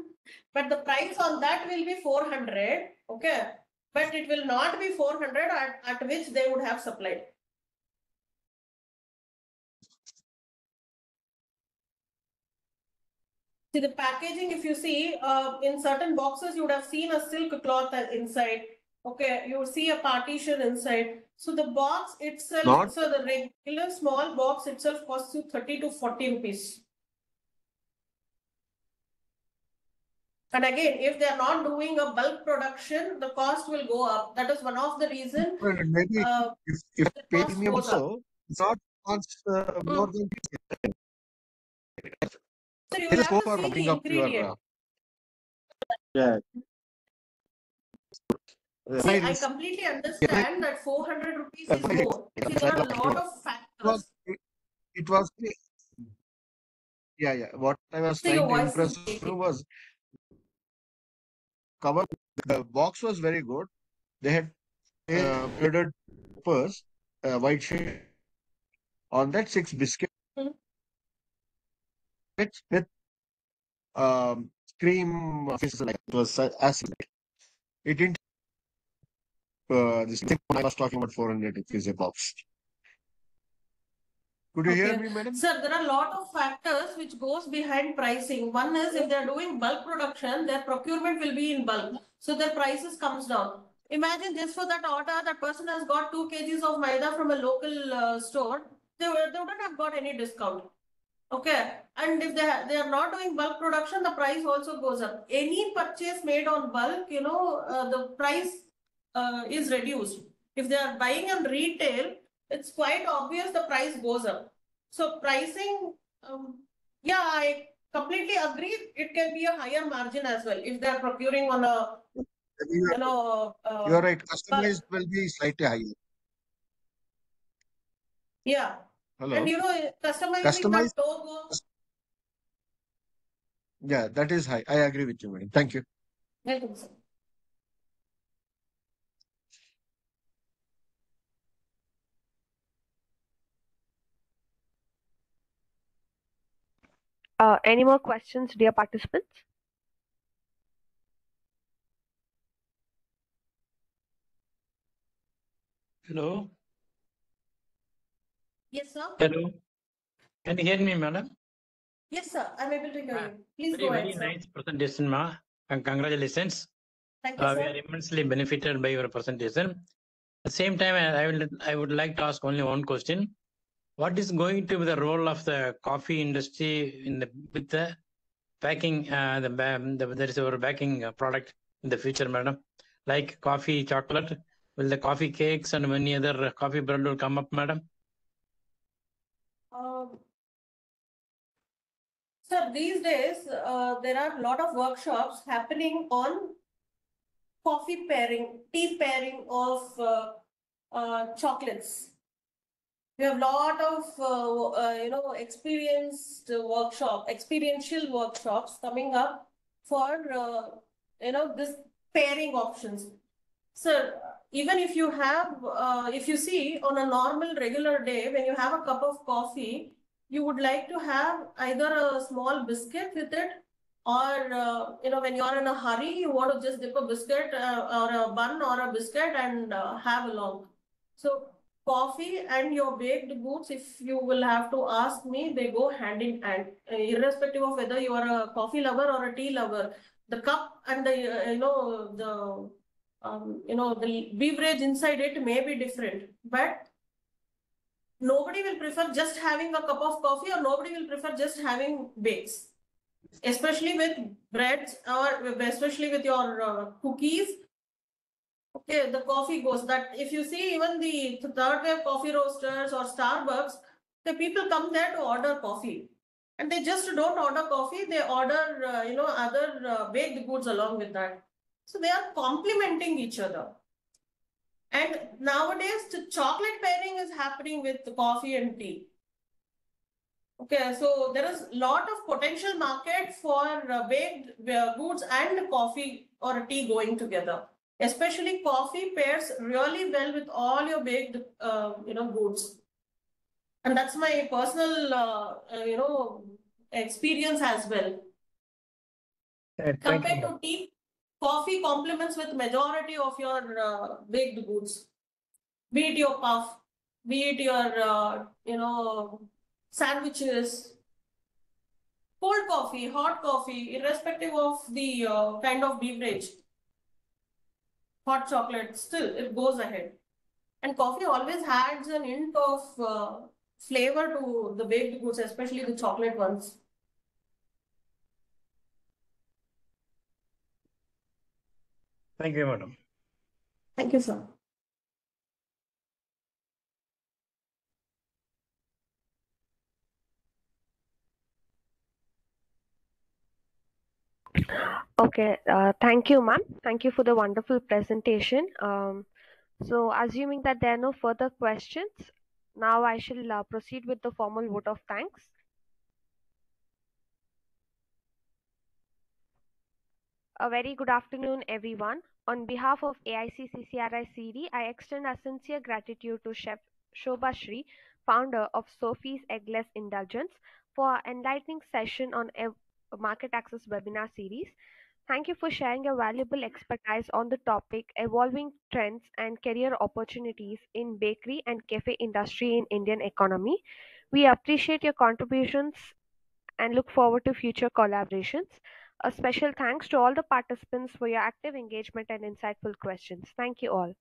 but the price on that will be 400. Okay, but it will not be 400 at which they would have supplied. See the packaging, if you see in certain boxes, you would have seen a silk cloth inside. Okay, you see a partition inside. So the box itself, not so the regular small box itself costs you 30 to 40 rupees. And again, if they are not doing a bulk production, the cost will go up. That is one of the reason maybe if the cost premium goes up. also, it's not cost more than So you there will is have scope to for see bumping the up your ingredient. yeah. See, I Nice. completely understand that 400 rupees is more. See, there are a lot of factors. It was yeah. What I was So your trying to voice is impress breaking. was cover. The box was very good. They had embroidered first white sheet on that six biscuits Hmm. with cream pieces like it was acid. It didn't this thing I was talking about 400 rupees a box. Could you hear Okay. me, madam? Sir, there are a lot of factors which goes behind pricing. One is if they're doing bulk production, their procurement will be in bulk. So their prices comes down. Imagine just for that order, that person has got 2 kgs of maida from a local store. They wouldn't have got any discount. Okay. And if they are not doing bulk production, the price also goes up. Any purchase made on bulk, the price is reduced. If they are buying on retail, it's quite obvious the price goes up. So pricing, yeah, I completely agree. It can be a higher margin as well if they are procuring on a, You're right. bulk. Customized will be slightly higher. Yeah. Hello. And customizing that Customized. logo. Yeah, that is high. I agree with you, madam. Thank you. Welcome, sir. Any more questions, dear participants? Hello. Yes, sir. Hello. Can you hear me, madam? Yes, sir. I'm able to hear you. Please Very, go ahead, very sir. nice presentation, ma. And congratulations. Thank you, We sir. are immensely benefited by your presentation. At the same time, I would like to ask only one question. What is going to be the role of the coffee industry with the packing? There is our packing product in the future, madam. Like coffee, chocolate. Will the coffee cakes and many other coffee bread will come up, madam? Sir, these days there are a lot of workshops happening on coffee pairing, tea pairing of chocolates. We have a lot of experiential workshops coming up for this pairing options. Sir, even if you have, if you see on a normal regular day, when you have a cup of coffee, you would like to have either a small biscuit with it or when you're in a hurry, you want to just dip a biscuit or a bun or a biscuit and have along. So coffee and your baked goods, if you will have to ask me, they go hand in hand, irrespective of whether you are a coffee lover or a tea lover. The cup and the the beverage inside it may be different, but nobody will prefer just having a cup of coffee, or nobody will prefer just having bakes, especially with breads or especially with your cookies. Okay, the coffee goes that if you see even the third wave coffee roasters or Starbucks, the people come there to order coffee, and they just don't order coffee, they order other baked goods along with that. So they are complementing each other. And nowadays the chocolate pairing is happening with coffee and tea. Okay, so there is a lot of potential market for baked goods and coffee or tea going together. Especially coffee pairs really well with all your baked goods, and that's my personal experience as well. Compared to tea, coffee complements with majority of your baked goods, be it your puff, be it your sandwiches, cold coffee, hot coffee, irrespective of the kind of beverage. Hot chocolate, still it goes ahead. And coffee always adds an hint of flavor to the baked goods, especially the chocolate ones. Thank you, madam. Thank you, sir. Okay, thank you, ma'am. Thank you for the wonderful presentation. So, assuming that there are no further questions, now I shall proceed with the formal vote of thanks. A very good afternoon, everyone. On behalf of AIC-CCRI-CED, I extend our sincere gratitude to Chef Shobha Shri, founder of Sophie's Eggless Indulgence, for our enlightening session on a market access webinar series. Thank you for sharing your valuable expertise on the topic evolving trends and career opportunities in bakery and cafe industry in Indian economy. We appreciate your contributions and look forward to future collaborations. A special thanks to all the participants for your active engagement and insightful questions. Thank you all.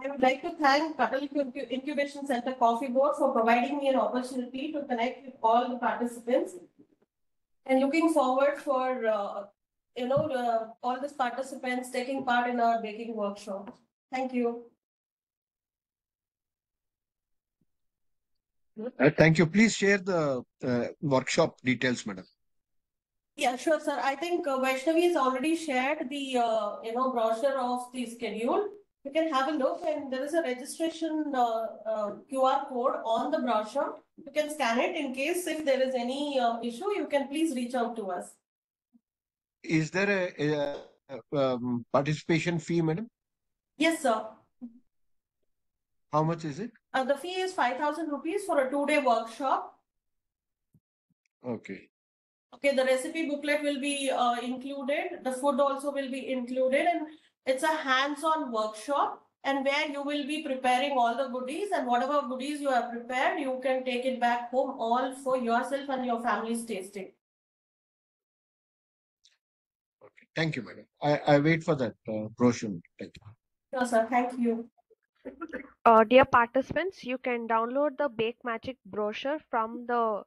I would like to thank Cuddle Incubation Center Coffee Board for providing me an opportunity to connect with all the participants, and looking forward for all these participants taking part in our baking workshop. Thank you. Thank you. Please share the workshop details, madam. Yeah, sure, sir. I think Vaishnavi has already shared the brochure of the schedule. You can have a look, and there is a registration QR code on the brochure. You can scan it. In case if there is any issue, you can please reach out to us. Is there a participation fee, madam? Yes, sir. How much is it? The fee is 5,000 rupees for a 2-day workshop. Okay. Okay, the recipe booklet will be included. The food also will be included, and it's a hands-on workshop, and where you will be preparing all the goodies, and whatever goodies you have prepared, you can take it back home all for yourself and your family's tasting. Okay. Thank you, madam. I wait for that brochure. Thank you. Sure, sir. Thank you. Dear participants, you can download the Bake Magic brochure from the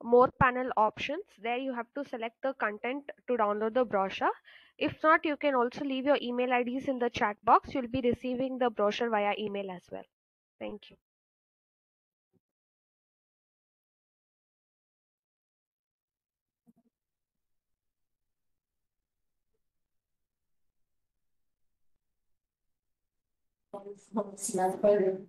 more panel options. There you have to select the content to download the brochure. If not, you can also leave your email IDs in the chat box. You'll be receiving the brochure via email as well. Thank you. Snapper.